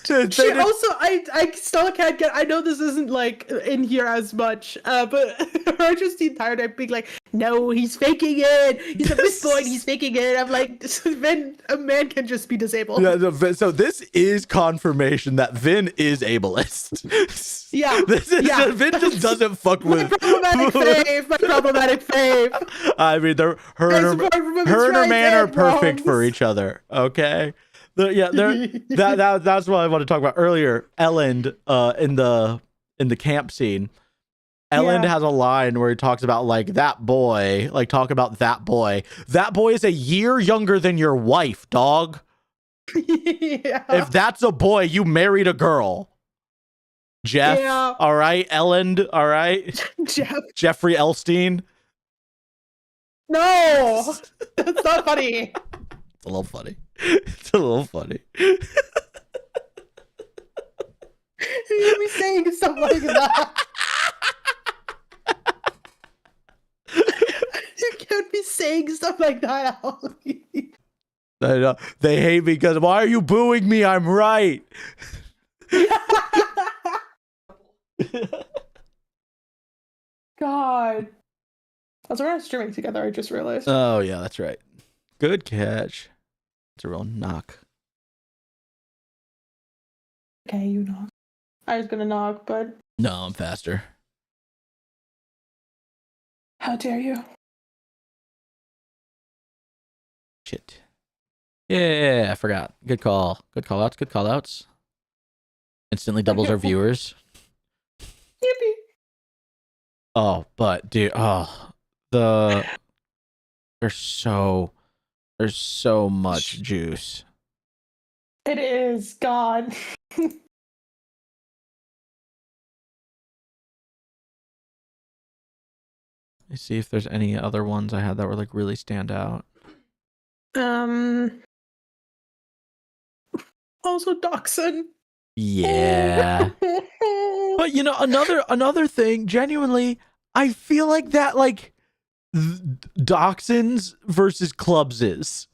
Speaker 2: She also, I still can't get. I know this isn't like in here as much, but her just the entire time being like, "No, he's faking it. He's a Mistborn. He's faking it." I'm like, Vin, a man can just be disabled.
Speaker 1: Yeah, so this is confirmation that Vin is ableist.
Speaker 2: Yeah,
Speaker 1: Vin just doesn't fuck with
Speaker 2: my problematic fave.
Speaker 1: I mean, her and her man are perfect for each other. Okay. That's what I want to talk about earlier. Elend, in the camp scene, Elend has a line where he talks about like that boy, like talk about that boy. That boy is a year younger than your wife, dog.
Speaker 2: Yeah.
Speaker 1: If that's a boy, you married a girl. Jeff, all right. Elend, all right. Jeffrey Elstein.
Speaker 2: No, that's not funny.
Speaker 1: It's a little funny. It's a little funny.
Speaker 2: You be saying stuff like that. You can't be saying stuff like that.
Speaker 1: They hate me because why are you booing me? I'm right.
Speaker 2: God. Also, we're not streaming together, I just realized.
Speaker 1: Oh, yeah, that's right. Good catch. It's a real knock.
Speaker 2: Okay, you knock. I was gonna knock, but...
Speaker 1: No, I'm faster.
Speaker 2: How dare you?
Speaker 1: Shit. Yeah, I forgot. Good call. Good call outs. Good call outs. Instantly doubles our viewers.
Speaker 2: Yippee.
Speaker 1: Oh, but dude, there's so much juice.
Speaker 2: It is, God.
Speaker 1: Let's see if there's any other ones I had that were like really stand out.
Speaker 2: Also Dachshund.
Speaker 1: Yeah. But you know, another thing, genuinely, I feel like that like Dachshunds versus Clubses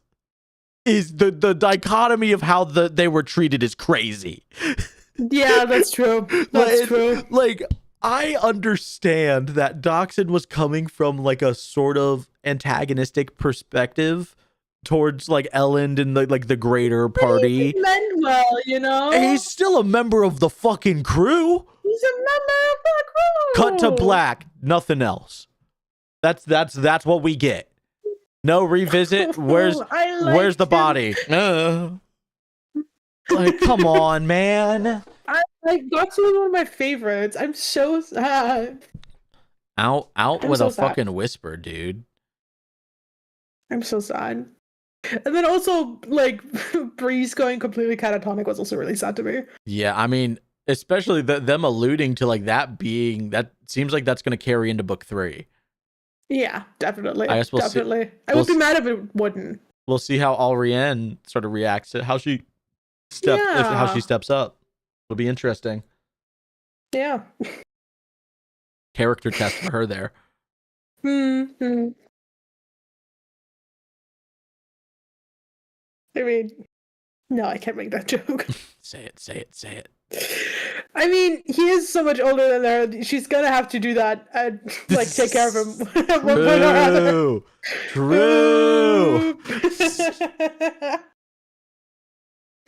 Speaker 1: is the dichotomy of how they were treated is crazy.
Speaker 2: Yeah, that's true. That's true.
Speaker 1: Like, I understand that Dachshund was coming from like a sort of antagonistic perspective towards like Elend and the greater party.
Speaker 2: He meant well, you know.
Speaker 1: And he's still a member of the fucking crew.
Speaker 2: He's a member of the crew.
Speaker 1: Cut to black, nothing else. That's what we get. No revisit. Where's the body? Like, come on, man.
Speaker 2: Dachshund was one of my favorites. I'm so sad.
Speaker 1: Out with a fucking whisper, dude.
Speaker 2: I'm so sad. And then also, like, Breeze going completely catatonic was also really sad to me.
Speaker 1: Yeah, I mean, especially them alluding to like that seems like that's going to carry into book 3.
Speaker 2: Yeah, definitely.
Speaker 1: I guess we'll
Speaker 2: definitely.
Speaker 1: See.
Speaker 2: I would be mad if it wouldn't.
Speaker 1: We'll see how Alrienne sort of reacts to how she steps up. It'll be interesting.
Speaker 2: Yeah.
Speaker 1: Character test for her there.
Speaker 2: Mm-hmm. I mean, no, I can't make that joke.
Speaker 1: Say it.
Speaker 2: I mean, he is so much older than her. She's gonna have to do that and like take care of him.
Speaker 1: True.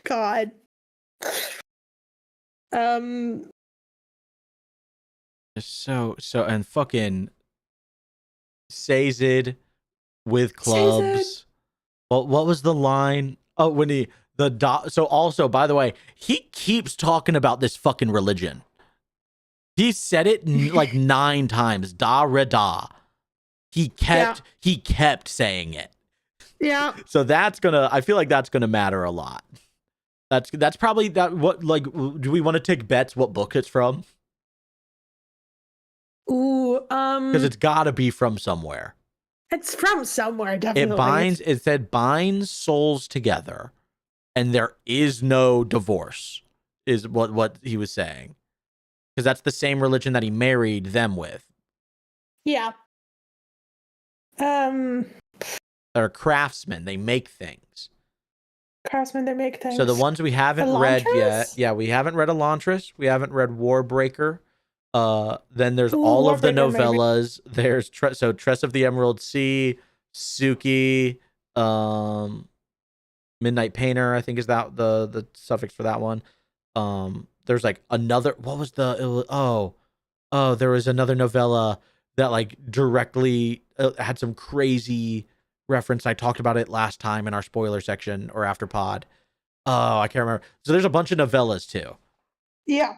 Speaker 2: God.
Speaker 1: So and fucking Sazed with clubs. Well, what was the line? Oh, when so also, by the way, he keeps talking about this fucking religion. He said it like 9 times. Da reda. He kept saying it.
Speaker 2: Yeah.
Speaker 1: So I feel like that's gonna matter a lot. That's probably that. What, like, do we want to take bets what book it's from?
Speaker 2: Ooh,
Speaker 1: because it's gotta be from somewhere.
Speaker 2: It's from somewhere, definitely.
Speaker 1: It said binds souls together, and there is no divorce, is what he was saying. Because that's the same religion that he married them with.
Speaker 2: Yeah.
Speaker 1: They're craftsmen. They make things.
Speaker 2: Craftsman, they make things.
Speaker 1: So the ones we haven't read yet, we haven't read Elantris, we haven't read Warbreaker. Then there's all of the novellas. Maybe. There's Tress of the Emerald Sea, Suki, Midnight Painter, I think is that the suffix for that one. There's like another. What was the? There was another novella that like directly had some crazy reference. I talked about it last time in our spoiler section or after pod. Oh, I can't remember. So there's a bunch of novellas too.
Speaker 2: Yeah.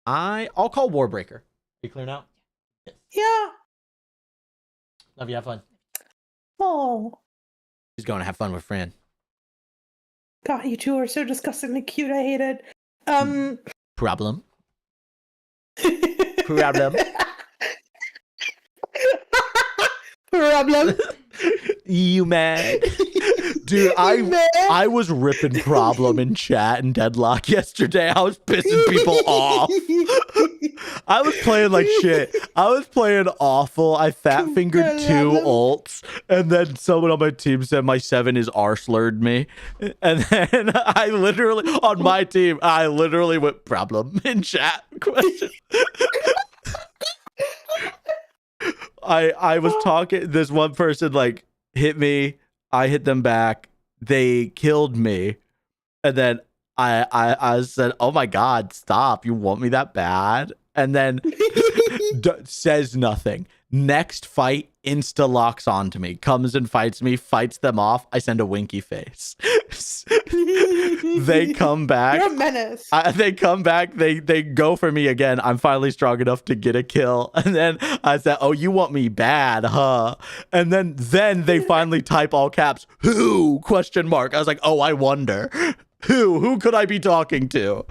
Speaker 1: I'll call Warbreaker. Are you clear now?
Speaker 2: Yeah.
Speaker 1: Love you. Have fun.
Speaker 2: Oh.
Speaker 1: He's going to have fun with Fran.
Speaker 2: God, you two are so disgustingly cute. I hate it.
Speaker 1: Problem. Problem.
Speaker 2: Problem.
Speaker 1: You mad? Dude, I was ripping Problem in chat and Deadlock yesterday. I was pissing people off. I was playing like shit. I was playing awful. I fat fingered 2 ults, and then someone on my team said my 7 is R-slurred me. And then I literally, on my team, I literally went Problem in chat. Question. I was talking, this one person like hit me, I hit them back, they killed me, and then I said, oh my god, stop, you want me that bad? And then says nothing. Next fight, insta locks onto me, comes and fights me, fights them off. I send a winky face. They come back.
Speaker 2: You're a menace.
Speaker 1: They come back. They go for me again. I'm finally strong enough to get a kill. And then I said, oh, you want me bad, huh? And then they finally type all caps, who? Question mark. I was like, oh, I wonder. Who could I be talking to?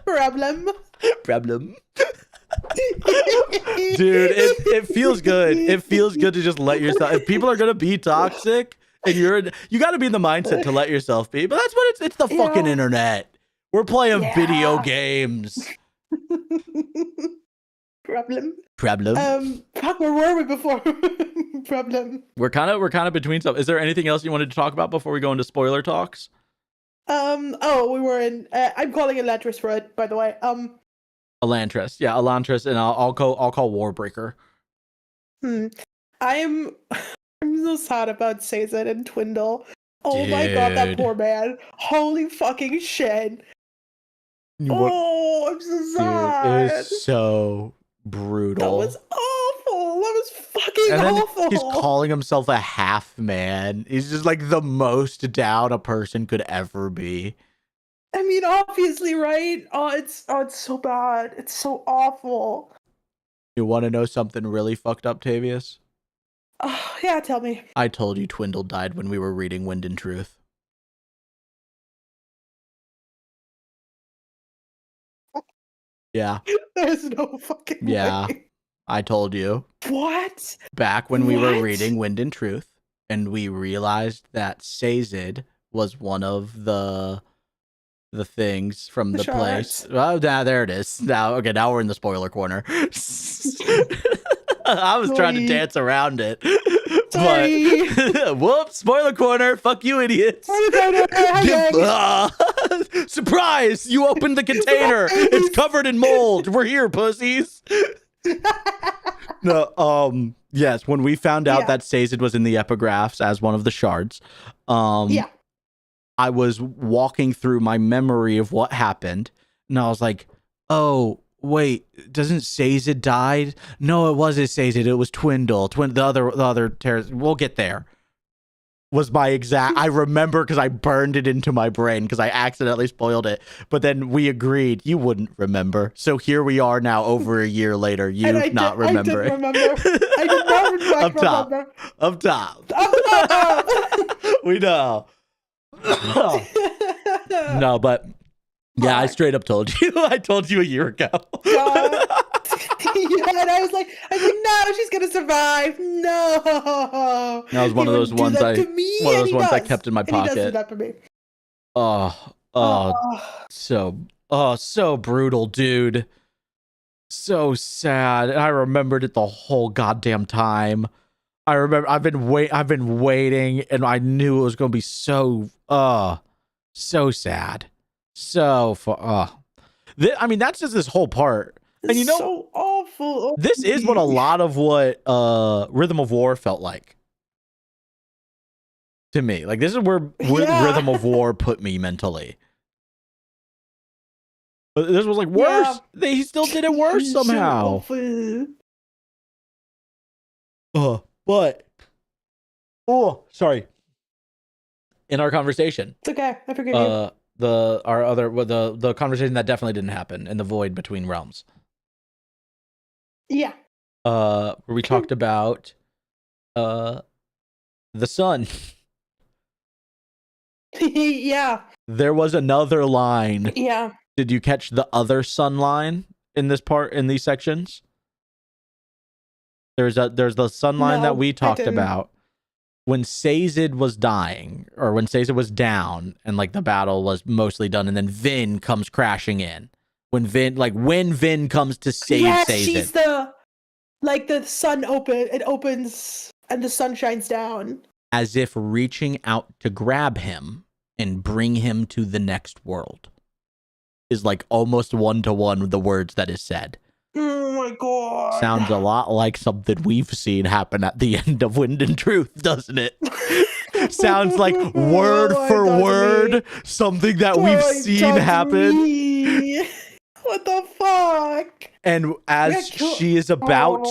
Speaker 2: Problem.
Speaker 1: Dude, it feels good. It feels good to just let yourself. If people are gonna be toxic, and you got to be in the mindset to let yourself be. But that's what it's the fucking internet. We're playing video games.
Speaker 2: Problem.
Speaker 1: Fuck,
Speaker 2: where were we before? Problem.
Speaker 1: We're kind of between stuff. Is there anything else you wanted to talk about before we go into spoiler talks?
Speaker 2: We were in. I'm calling Elantris for it, by the way.
Speaker 1: Elantris, yeah, Elantris, and I'll call Warbreaker.
Speaker 2: I'm so sad about Sazed and Twindle. Oh
Speaker 1: Dude.
Speaker 2: My god, that poor man. Holy fucking shit. I'm so sad.
Speaker 1: It was so brutal.
Speaker 2: That was awful. That was fucking awful.
Speaker 1: He's calling himself a half man. He's just like the most down a person could ever be.
Speaker 2: I mean, obviously, right? It's so bad. It's so awful.
Speaker 1: You want to know something really fucked up, Tavius?
Speaker 2: Yeah, tell me.
Speaker 1: I told you Twindle died when we were reading Wind and Truth. Yeah.
Speaker 2: There's no fucking way.
Speaker 1: I told you.
Speaker 2: What?
Speaker 1: Back when we were reading Wind and Truth, and we realized that Sazed was one of the things from the place. Oh, there it is. Now we're in the spoiler corner. I was trying to dance around it.
Speaker 2: Sorry.
Speaker 1: But whoops, spoiler corner. Fuck you, idiots. Surprise! You opened the container. It's covered in mold. We're here, pussies. No, yes, when we found out that Sazed was in the epigraphs as one of the shards, I was walking through my memory of what happened, and I was like, oh, wait, doesn't Sazed died? No, it wasn't Sazed, it was Twindle. The other terrorist. We'll get there. Was my exact, I remember because I burned it into my brain because I accidentally spoiled it. But then we agreed you wouldn't remember. So here we are now over a year later, you not remembering.
Speaker 2: I did not remember.
Speaker 1: Up top. We know. No, but yeah, I straight up told you. I told you a year ago.
Speaker 2: And I was like, no, she's gonna survive. No.
Speaker 1: That was one of those ones I kept in my pocket.
Speaker 2: He does that for me.
Speaker 1: So brutal, dude. So sad. And I remembered it the whole goddamn time. I remember I've been waiting, and I knew it was gonna be so sad. So far. I mean, that's just this whole part. And
Speaker 2: It's so awful.
Speaker 1: This is what a lot of what Rhythm of War felt like to me. Like, this is where Rhythm of War put me mentally. But this was like worse. Yeah. He still did it worse somehow. Sorry. In our conversation.
Speaker 2: It's okay. I forgive you.
Speaker 1: The conversation that definitely didn't happen in the void between realms.
Speaker 2: Yeah.
Speaker 1: Where we talked about the sun.
Speaker 2: Yeah.
Speaker 1: There was another line.
Speaker 2: Yeah.
Speaker 1: Did you catch the other sun line in this part, in these sections? There's the sun line that we talked about when Sazed was dying, or when Sazed was down and like the battle was mostly done, and then Vin comes crashing in. When Vin comes to save Sazed.
Speaker 2: She's the sun opens and the sun shines down.
Speaker 1: As if reaching out to grab him and bring him to the next world. Is like almost one-to-one with the words that is said.
Speaker 2: Oh my god.
Speaker 1: Sounds a lot like something we've seen happen at the end of Wind and Truth, doesn't it? Sounds like word for word something that we've seen happen.
Speaker 2: What the fuck?
Speaker 1: And as she is about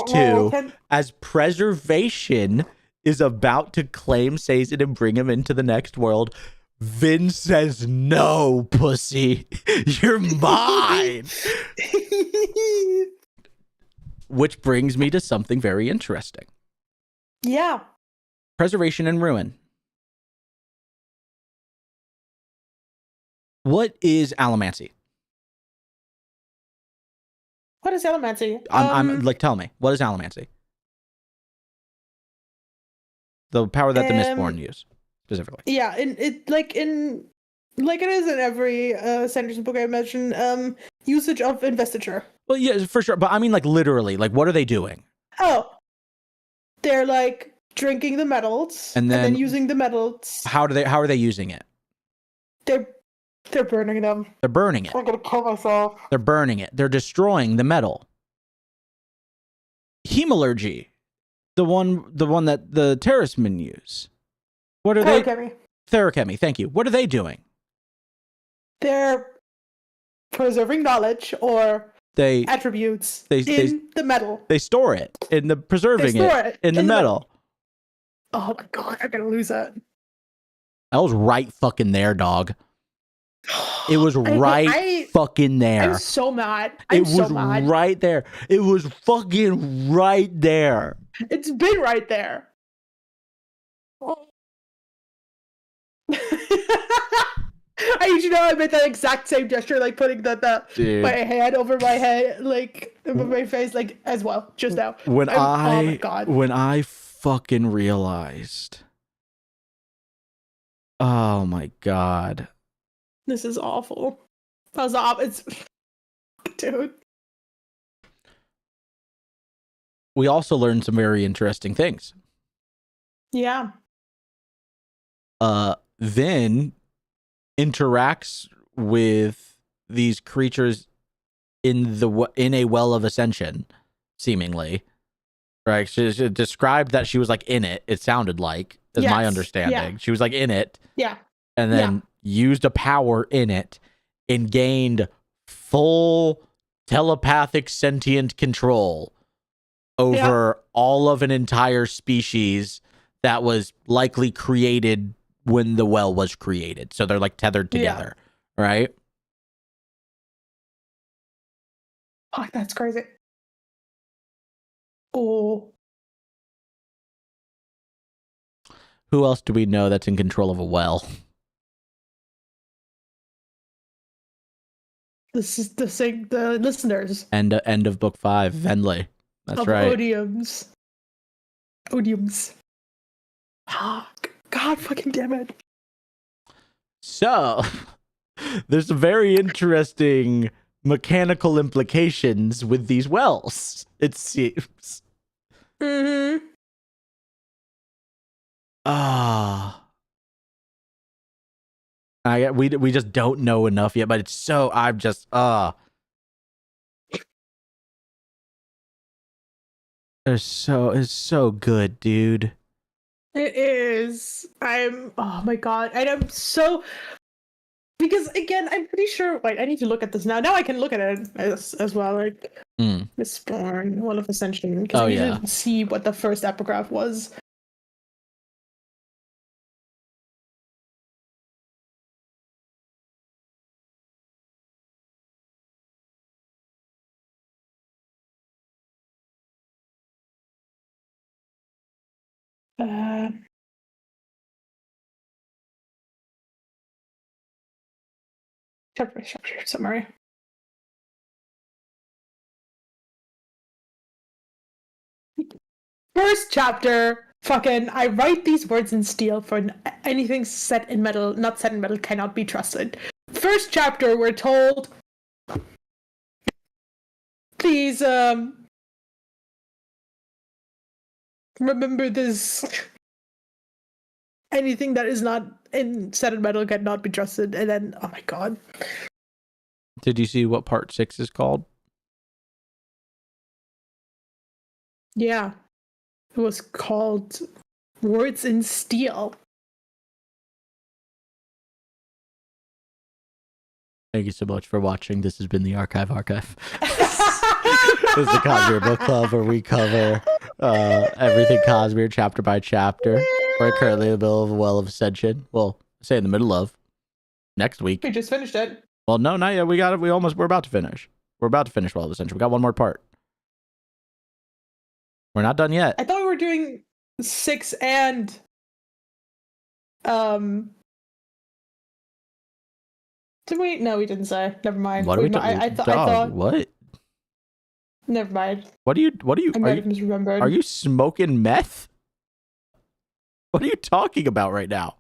Speaker 1: as preservation is about to claim Sazed and bring him into the next world, Vin says, "No, pussy, you're mine." Which brings me to something very interesting.
Speaker 2: Yeah.
Speaker 1: Preservation and ruin. What is allomancy?
Speaker 2: What is allomancy?
Speaker 1: I'm like, tell me, what is allomancy? The power that the Mistborn use. Specifically.
Speaker 2: Yeah, like it is in every Sanderson book, I imagine, usage of investiture.
Speaker 1: Well, yeah, for sure. But I mean, like, literally, like, what are they doing?
Speaker 2: Oh, they're like drinking the metals and then using the metals.
Speaker 1: How are they using it?
Speaker 2: They're burning them.
Speaker 1: They're burning it.
Speaker 2: I'm gonna kill myself.
Speaker 1: They're burning it. They're destroying the metal. Hemalurgy, the one that the terracemen use. What are they? Therochemy, thank you. What are they doing?
Speaker 2: They're preserving knowledge or attributes in the metal.
Speaker 1: They store it in the preserving it in the metal.
Speaker 2: Oh my god, I'm gonna lose that.
Speaker 1: I was right fucking there, dog. It was right fucking there.
Speaker 2: I'm so mad.
Speaker 1: It was right there. It was fucking right there.
Speaker 2: It's been right there. I made that exact same gesture, like putting my hand over my head, like over my face, like as well, just now.
Speaker 1: When oh my god. When I fucking realized, oh my god,
Speaker 2: this is awful. It's dude.
Speaker 1: We also learned some very interesting things.
Speaker 2: Yeah.
Speaker 1: Vin interacts with these creatures in a Well of Ascension, seemingly. Right? She described that she was like in it. It sounded like, is my understanding. Yeah. She was like in it.
Speaker 2: Yeah.
Speaker 1: And then used a power in it and gained full telepathic sentient control over all of an entire species that was likely created when the well was created. So they're like tethered together, right?
Speaker 2: Oh, that's crazy. Oh.
Speaker 1: Who else do we know that's in control of a well?
Speaker 2: This is the listeners.
Speaker 1: End of book 5, Venley. That's
Speaker 2: of
Speaker 1: right.
Speaker 2: Odiums. Oh, God fucking damn it.
Speaker 1: So, there's some very interesting mechanical implications with these wells, it seems.
Speaker 2: Mm-hmm.
Speaker 1: Ah. We just don't know enough yet, but it's so I'm just it's so good, dude.
Speaker 2: It is. Oh my god. And I'm so. Because again, I'm pretty sure. Wait, I need to look at this now. Now I can look at it as well. Like, Mistborn, Well of Ascension. Because I need to see what the first epigraph was. Chapter summary. First chapter. Fucking, I write these words in steel, for anything set in metal, not set in metal, cannot be trusted. First chapter, we're told, please, remember this. Anything that is not set in metal cannot be trusted. And then, oh my god.
Speaker 1: Did you see what part 6 is called?
Speaker 2: Yeah. It was called Words in Steel.
Speaker 1: Thank you so much for watching. This has been the Archive. This is the Cosmere Book Club, where we cover everything Cosmere chapter by chapter. We're currently in the middle of Well of Ascension. Well, say in the middle of. Next week.
Speaker 2: We just finished it.
Speaker 1: Well, no, not yet. We're about to finish. We're about to finish Well of Ascension. We got one more part. We're not done yet.
Speaker 2: I thought we were doing 6 and did we? No, we didn't say. Never mind.
Speaker 1: What are we talking?
Speaker 2: I thought
Speaker 1: what?
Speaker 2: Never mind.
Speaker 1: What do you
Speaker 2: I might have misremembered.
Speaker 1: Are you smoking meth? What are you talking about right now?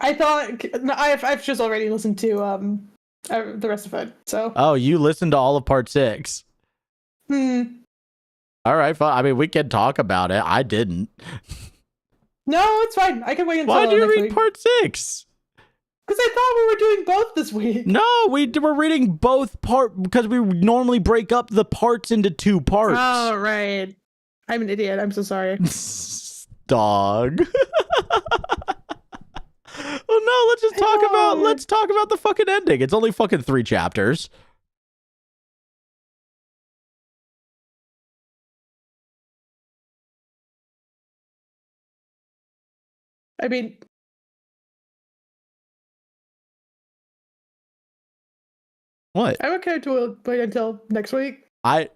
Speaker 2: I thought I've just already listened to the rest of it. So.
Speaker 1: Oh, you listened to all of part 6. All right, fine. I mean, we can talk about it. I didn't.
Speaker 2: No, it's fine. I can wait until.
Speaker 1: Why do you read
Speaker 2: week.
Speaker 1: part 6?
Speaker 2: Because I thought we were doing both this week.
Speaker 1: No, we're reading both because we normally break up the parts into 2 parts.
Speaker 2: Oh, right. I'm an idiot. I'm so sorry.
Speaker 1: Dog. Oh no, let's talk about the fucking ending. It's only fucking 3 chapters.
Speaker 2: I mean,
Speaker 1: what?
Speaker 2: I'm okay to wait until next week.
Speaker 1: I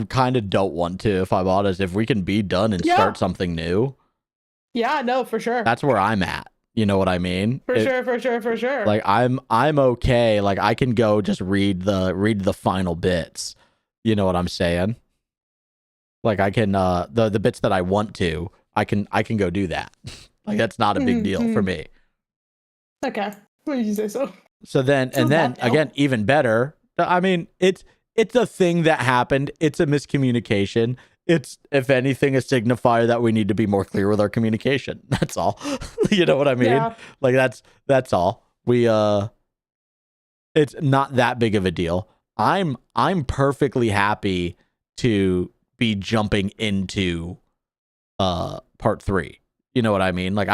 Speaker 1: kind of don't want to, if I'm honest. If we can be done and start something new.
Speaker 2: Yeah, no, for sure.
Speaker 1: That's where I'm at. You know what I mean?
Speaker 2: For sure.
Speaker 1: Like I'm okay. Like I can go just read the final bits. You know what I'm saying? Like I can the bits that I want to, I can go do that. Like that's not a big deal for me.
Speaker 2: Okay. What did you say so?
Speaker 1: So then again, even better. I mean, it's a thing that happened. It's a miscommunication. It's, if anything, a signifier that we need to be more clear with our communication. That's all. You know what I mean? Yeah. Like that's all. We it's not that big of a deal. I'm perfectly happy to be jumping into part 3. You know what I mean? Like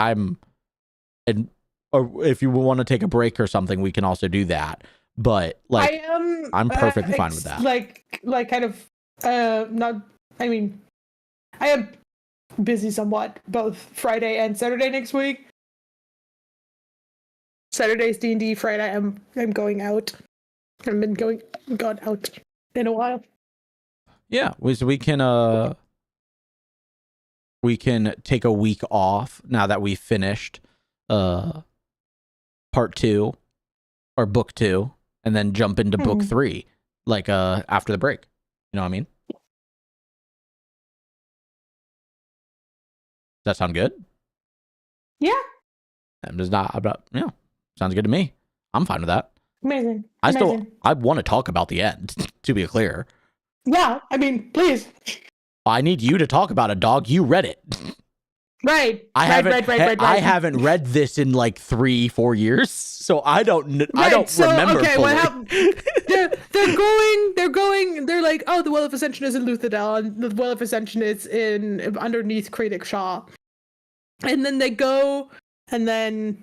Speaker 1: or if you want to take a break or something, we can also do that. But like I'm perfectly fine with that.
Speaker 2: Like kind of not. I mean, I am busy somewhat both Friday and Saturday next week. Saturday's D&D. Friday I'm going out. I haven't been gone out in a while.
Speaker 1: Yeah, so we can take a week off now that we finished part 2 or book 2, and then jump into book 3 like after the break. You know what I mean? Does that sound good?
Speaker 2: Yeah.
Speaker 1: Sounds good to me. I'm fine with that.
Speaker 2: Amazing.
Speaker 1: I want to talk about the end, to be clear.
Speaker 2: Yeah, I mean, please.
Speaker 1: I need you to talk about it, dog. You read it.
Speaker 2: Right.
Speaker 1: I haven't read this in like 3-4 years, so I don't remember fully.
Speaker 2: They're like, oh, the Well of Ascension is in Luthadel, and the Well of Ascension is in underneath Kredic Shaw. And then they go, and then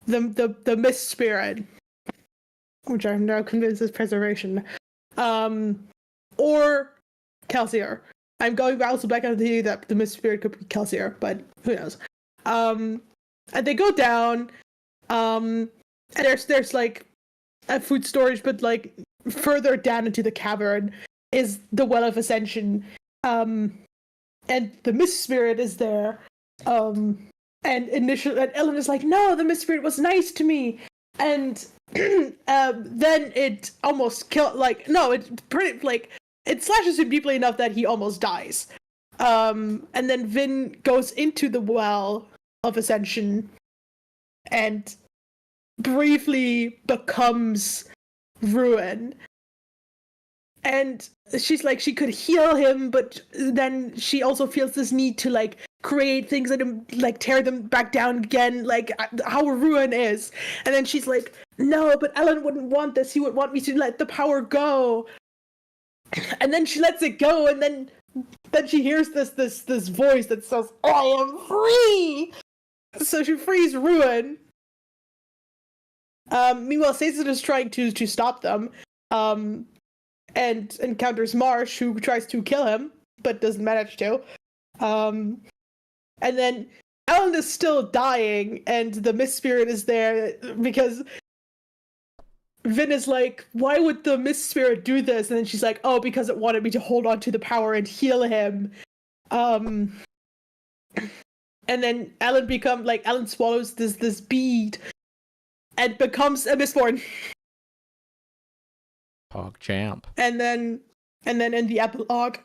Speaker 2: the Mist Spirit, which I'm now convinced is preservation, or Kelsier. I'm going also back on the theory that the Mist Spirit could be Kelsier, but who knows? And they go down, and there's like a food storage, but like further down into the cavern is the Well of Ascension, and the Mist Spirit is there. And Elend is like, no, the Mist Spirit was nice to me, and then it almost it slashes him deeply enough that he almost dies. And then Vin goes into the Well of Ascension and briefly becomes Ruin. And she's like, she could heal him, but then she also feels this need to like create things and like tear them back down again, like how Ruin is. And then she's like, no, but Elend wouldn't want this. He would want me to let the power go. And then she lets it go, and then she hears this voice that says, I am free! So she frees Ruin. Meanwhile, Sazed is trying to stop them, and encounters Marsh, who tries to kill him, but doesn't manage to. And then Elend is still dying, and the Mist Spirit is there, because Vin is like, why would the Mist Spirit do this? And then she's like, oh, because it wanted me to hold on to the power and heal him. And then Elend swallows this bead and becomes a Mistborn.
Speaker 1: Hog champ.
Speaker 2: And then in the epilogue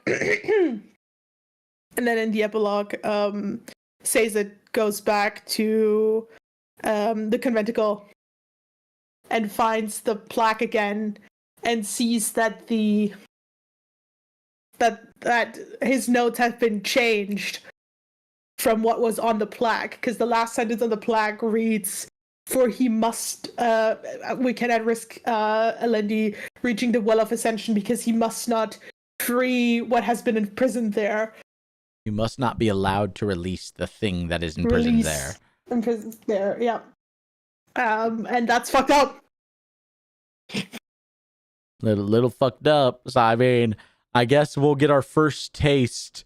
Speaker 2: Sazed goes back to the conventicle and finds the plaque again and sees that that his notes have been changed from what was on the plaque, because the last sentence on the plaque reads, for he must we cannot risk Elendi reaching the Well of Ascension because he must not free what has been imprisoned there.
Speaker 1: You must not be allowed to release the thing that is imprisoned there.
Speaker 2: Imprisoned there, yeah. And that's fucked up.
Speaker 1: Little fucked up. So I mean, I guess we'll get our first taste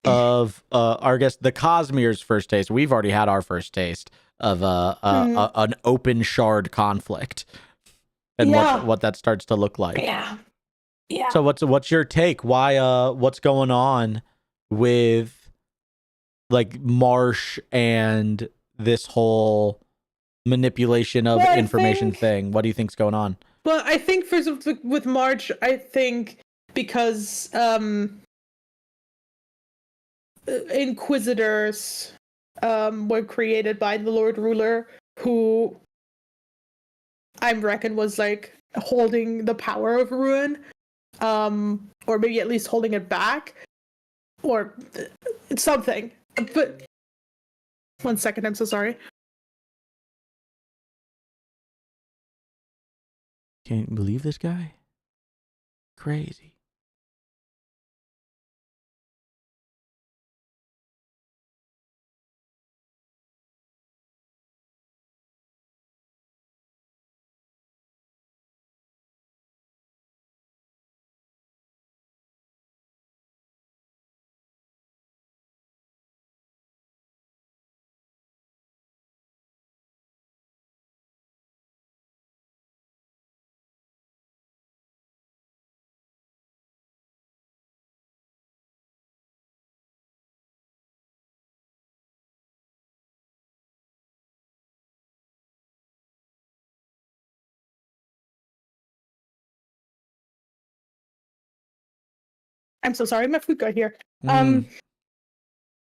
Speaker 1: of the Cosmere's first taste. We've already had our first taste of an open shard conflict, and what that starts to look like.
Speaker 2: Yeah.
Speaker 1: So what's your take? Why what's going on with like Marsh and this whole manipulation of information thing? What do you think's going on?
Speaker 2: Well, I think first with March, I think because Inquisitors were created by the Lord Ruler, who I reckon was like holding the power of Ruin, or maybe at least holding it back, or something. But 1 second, I'm so sorry.
Speaker 1: Can't believe this guy. Crazy.
Speaker 2: I'm so sorry, my food got here.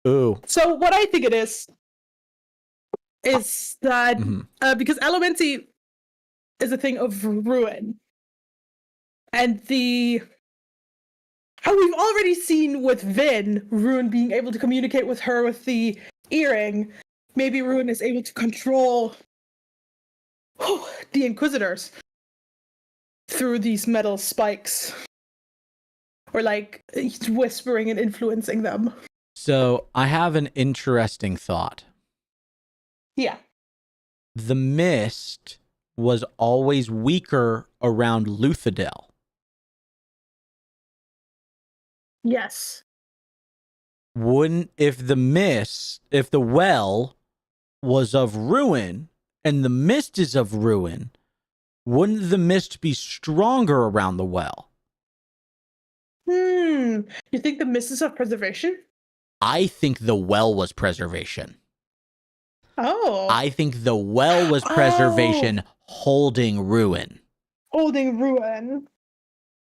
Speaker 1: Ooh.
Speaker 2: So what I think it is that because Elementy is a thing of Ruin, and the how we've already seen with Vin, Ruin being able to communicate with her with the earring. Maybe Ruin is able to control the Inquisitors through these metal spikes. Or like whispering and influencing them.
Speaker 1: So I have an interesting thought.
Speaker 2: Yeah.
Speaker 1: The mist was always weaker around Luthadel.
Speaker 2: Yes.
Speaker 1: Wouldn't, if the well was of ruin and the mist is of ruin, wouldn't the mist be stronger around the well?
Speaker 2: You think the mist is of preservation?
Speaker 1: I think the well was preservation.
Speaker 2: Oh.
Speaker 1: I think the well was preservation holding ruin.
Speaker 2: Holding Ruin.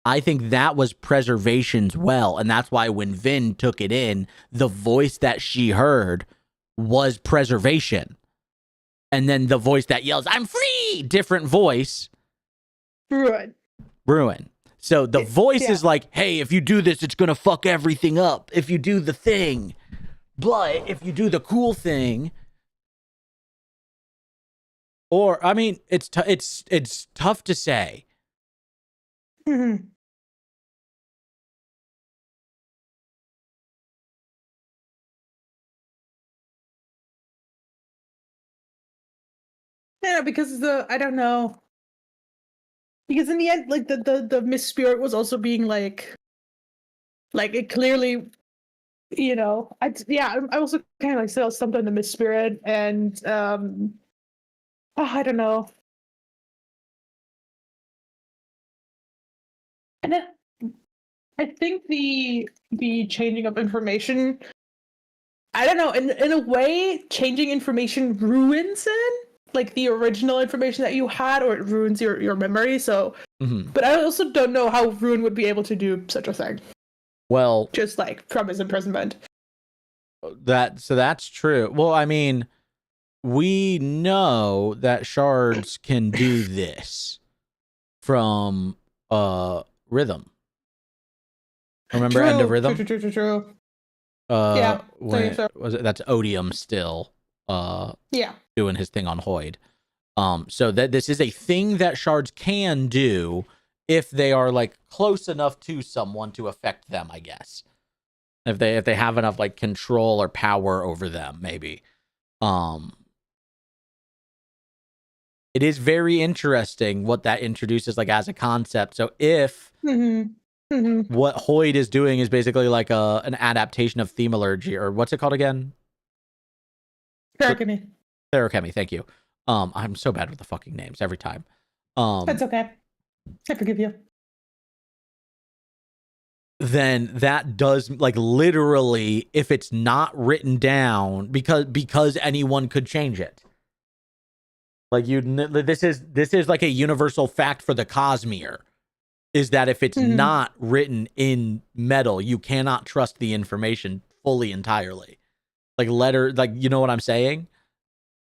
Speaker 1: I think that was preservation's well. And that's why when Vin took it in, the voice that she heard was preservation. And then the voice that yells, "I'm free!" different voice. Ruin. So the voice is like, hey, if you do this, it's going to fuck everything up. If you do the thing. But if you do the cool thing. Or, I mean, it's tough to say.
Speaker 2: Mm-hmm. Yeah, because I don't know. Because in the end, like the Miss Spirit was also being like it clearly, I also kind of like saw something in the Miss Spirit, and I don't know. And then I think the changing of information, I don't know, in a way, changing information ruins it, like the original information that you had, or it ruins your memory. So, but I also don't know how Ruin would be able to do such a thing.
Speaker 1: Well,
Speaker 2: just like from his imprisonment.
Speaker 1: That's true. Well, I mean, we know that shards can do this from Rhythm. Remember End of Rhythm?
Speaker 2: True.
Speaker 1: Yeah, so. That's Odium still. Doing his thing on Hoyd. So that this is a thing that shards can do if they are like close enough to someone to affect them, I guess. If they have enough like control or power over them, maybe. It is very interesting what that introduces like as a concept. So if what Hoyd is doing is basically like an adaptation of Themalurgy, or what's it called again? Therochemy, thank you. I'm so bad with the fucking names every time.
Speaker 2: That's okay. I forgive you.
Speaker 1: Then that does like literally, if it's not written down, because anyone could change it. Like this is like a universal fact for the Cosmere, is that if it's not written in metal, you cannot trust the information fully entirely. Like you know what I'm saying?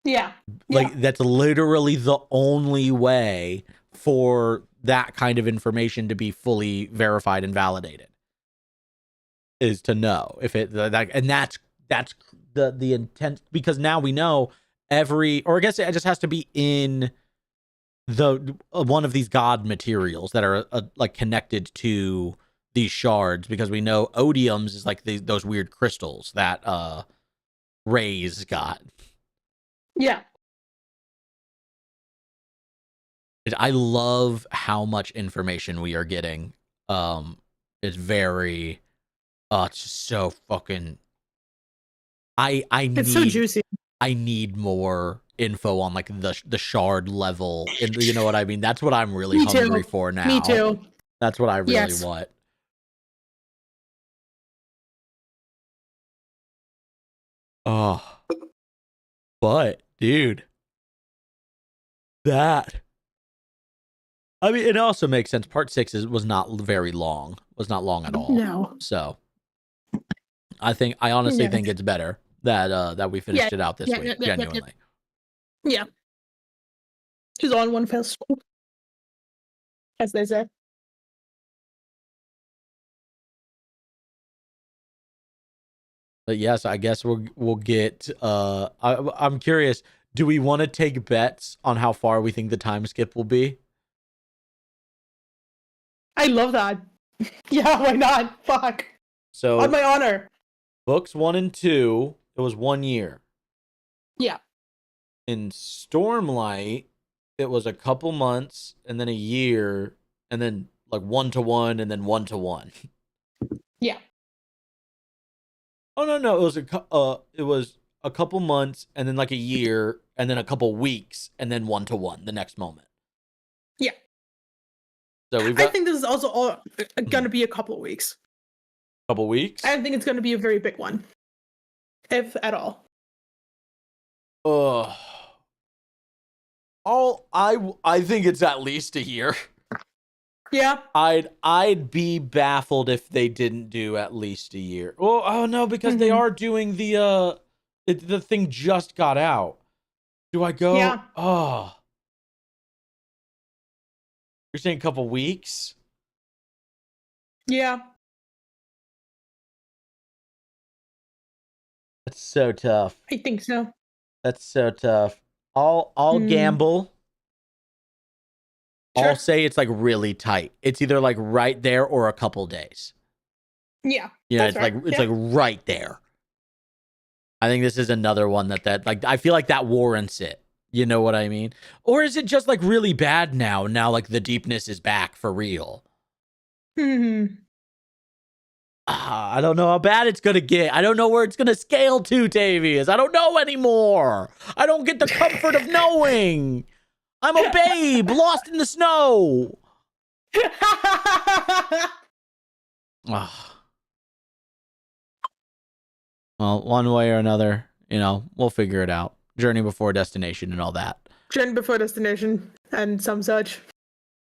Speaker 2: Yeah.
Speaker 1: Like that's literally the only way for that kind of information to be fully verified and validated, is to know if it like, and that's the intent, because now we know or I guess it just has to be in the one of these god materials that are like connected to these shards, because we know odiums is like those weird crystals that Ray's got.
Speaker 2: Yeah.
Speaker 1: I love how much information we are getting. It's very it's just so fucking
Speaker 2: It's so juicy.
Speaker 1: I need more info on like the shard level, and you know what I mean? That's what I'm really hungry for now.
Speaker 2: Me too.
Speaker 1: That's what I really want. Oh, but dude, I mean, it also makes sense. Part 6 was not very long. Was not long at all.
Speaker 2: No.
Speaker 1: So I honestly think it's better that we finished it out this week. Genuinely.
Speaker 2: Yeah. She's on one fell swoop, as they say.
Speaker 1: But yes, I guess we'll get. I'm curious. Do we want to take bets on how far we think the time skip will be?
Speaker 2: I love that. Yeah, why not? Fuck.
Speaker 1: So
Speaker 2: on my honor.
Speaker 1: Books 1 and 2, it was 1 year.
Speaker 2: Yeah.
Speaker 1: In Stormlight, it was a couple months and then a year, and then like 1-to-1 and then 1-to-1.
Speaker 2: Yeah.
Speaker 1: Oh no, it was a couple months and then like a year and then a couple weeks and then 1-to-1 the next moment.
Speaker 2: Yeah.
Speaker 1: So I
Speaker 2: think this is also gonna be a couple of weeks.
Speaker 1: Couple weeks?
Speaker 2: I don't think it's gonna be a very big one, if at all.
Speaker 1: I think it's at least a year.
Speaker 2: Yeah.
Speaker 1: I'd be baffled if they didn't do at least a year. Oh no, because they are doing the thing just got out. Do I go?
Speaker 2: Yeah.
Speaker 1: Oh. You're saying a couple weeks?
Speaker 2: Yeah.
Speaker 1: That's so tough.
Speaker 2: I think so.
Speaker 1: That's so tough. I'll gamble. Sure. I'll say it's like really tight. It's either like right there or a couple days.
Speaker 2: Yeah.
Speaker 1: Yeah, it's right. Like right there. I think this is another one that like I feel like that warrants it. You know what I mean? Or is it just like really bad now? Now like the deepness is back for real. I don't know how bad it's gonna get. I don't know where it's gonna scale to, Tavius. I don't know anymore. I don't get the comfort of knowing. I'm a babe lost in the snow. Well, one way or another, we'll figure it out. Journey before destination and all that.
Speaker 2: Journey before destination and some such.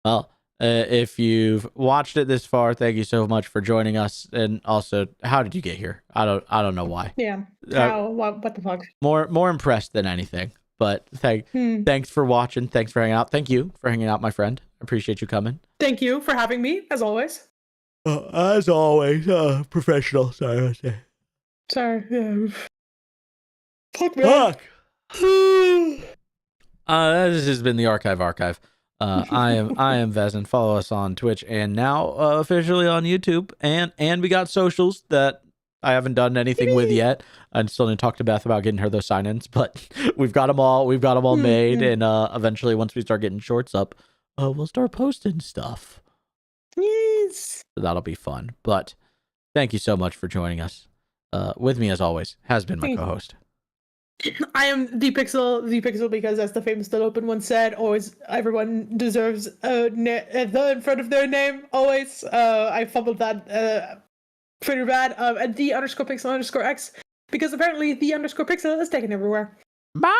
Speaker 1: Well, if you've watched it this far, thank you so much for joining us. And also, how did you get here? I don't know why.
Speaker 2: Yeah. How? What the fuck?
Speaker 1: More impressed than anything. But thanks for watching. Thanks for hanging out. Thank you for hanging out, my friend. I appreciate you coming.
Speaker 2: Thank you for having me, as always.
Speaker 1: As always, professional. Sorry.
Speaker 2: Yeah. Fuck,
Speaker 1: man. Fuck. This has been the Archive. I am Vezin. Follow us on Twitch and now officially on YouTube. And we got socials that I haven't done anything with yet. I still need to talk to Beth about getting her those sign-ins, but we've got them all. We've got them all made, and eventually, once we start getting shorts up, we'll start posting stuff.
Speaker 2: Yes,
Speaker 1: so that'll be fun. But thank you so much for joining us. With me, as always, has been my co-host.
Speaker 2: I am the Pixel, because, as the famous Still Open once said, always everyone deserves the in front of their name. Always, I fumbled that. Pretty bad. And the _pixel_x, because apparently the _pixel is taken everywhere.
Speaker 1: Bye.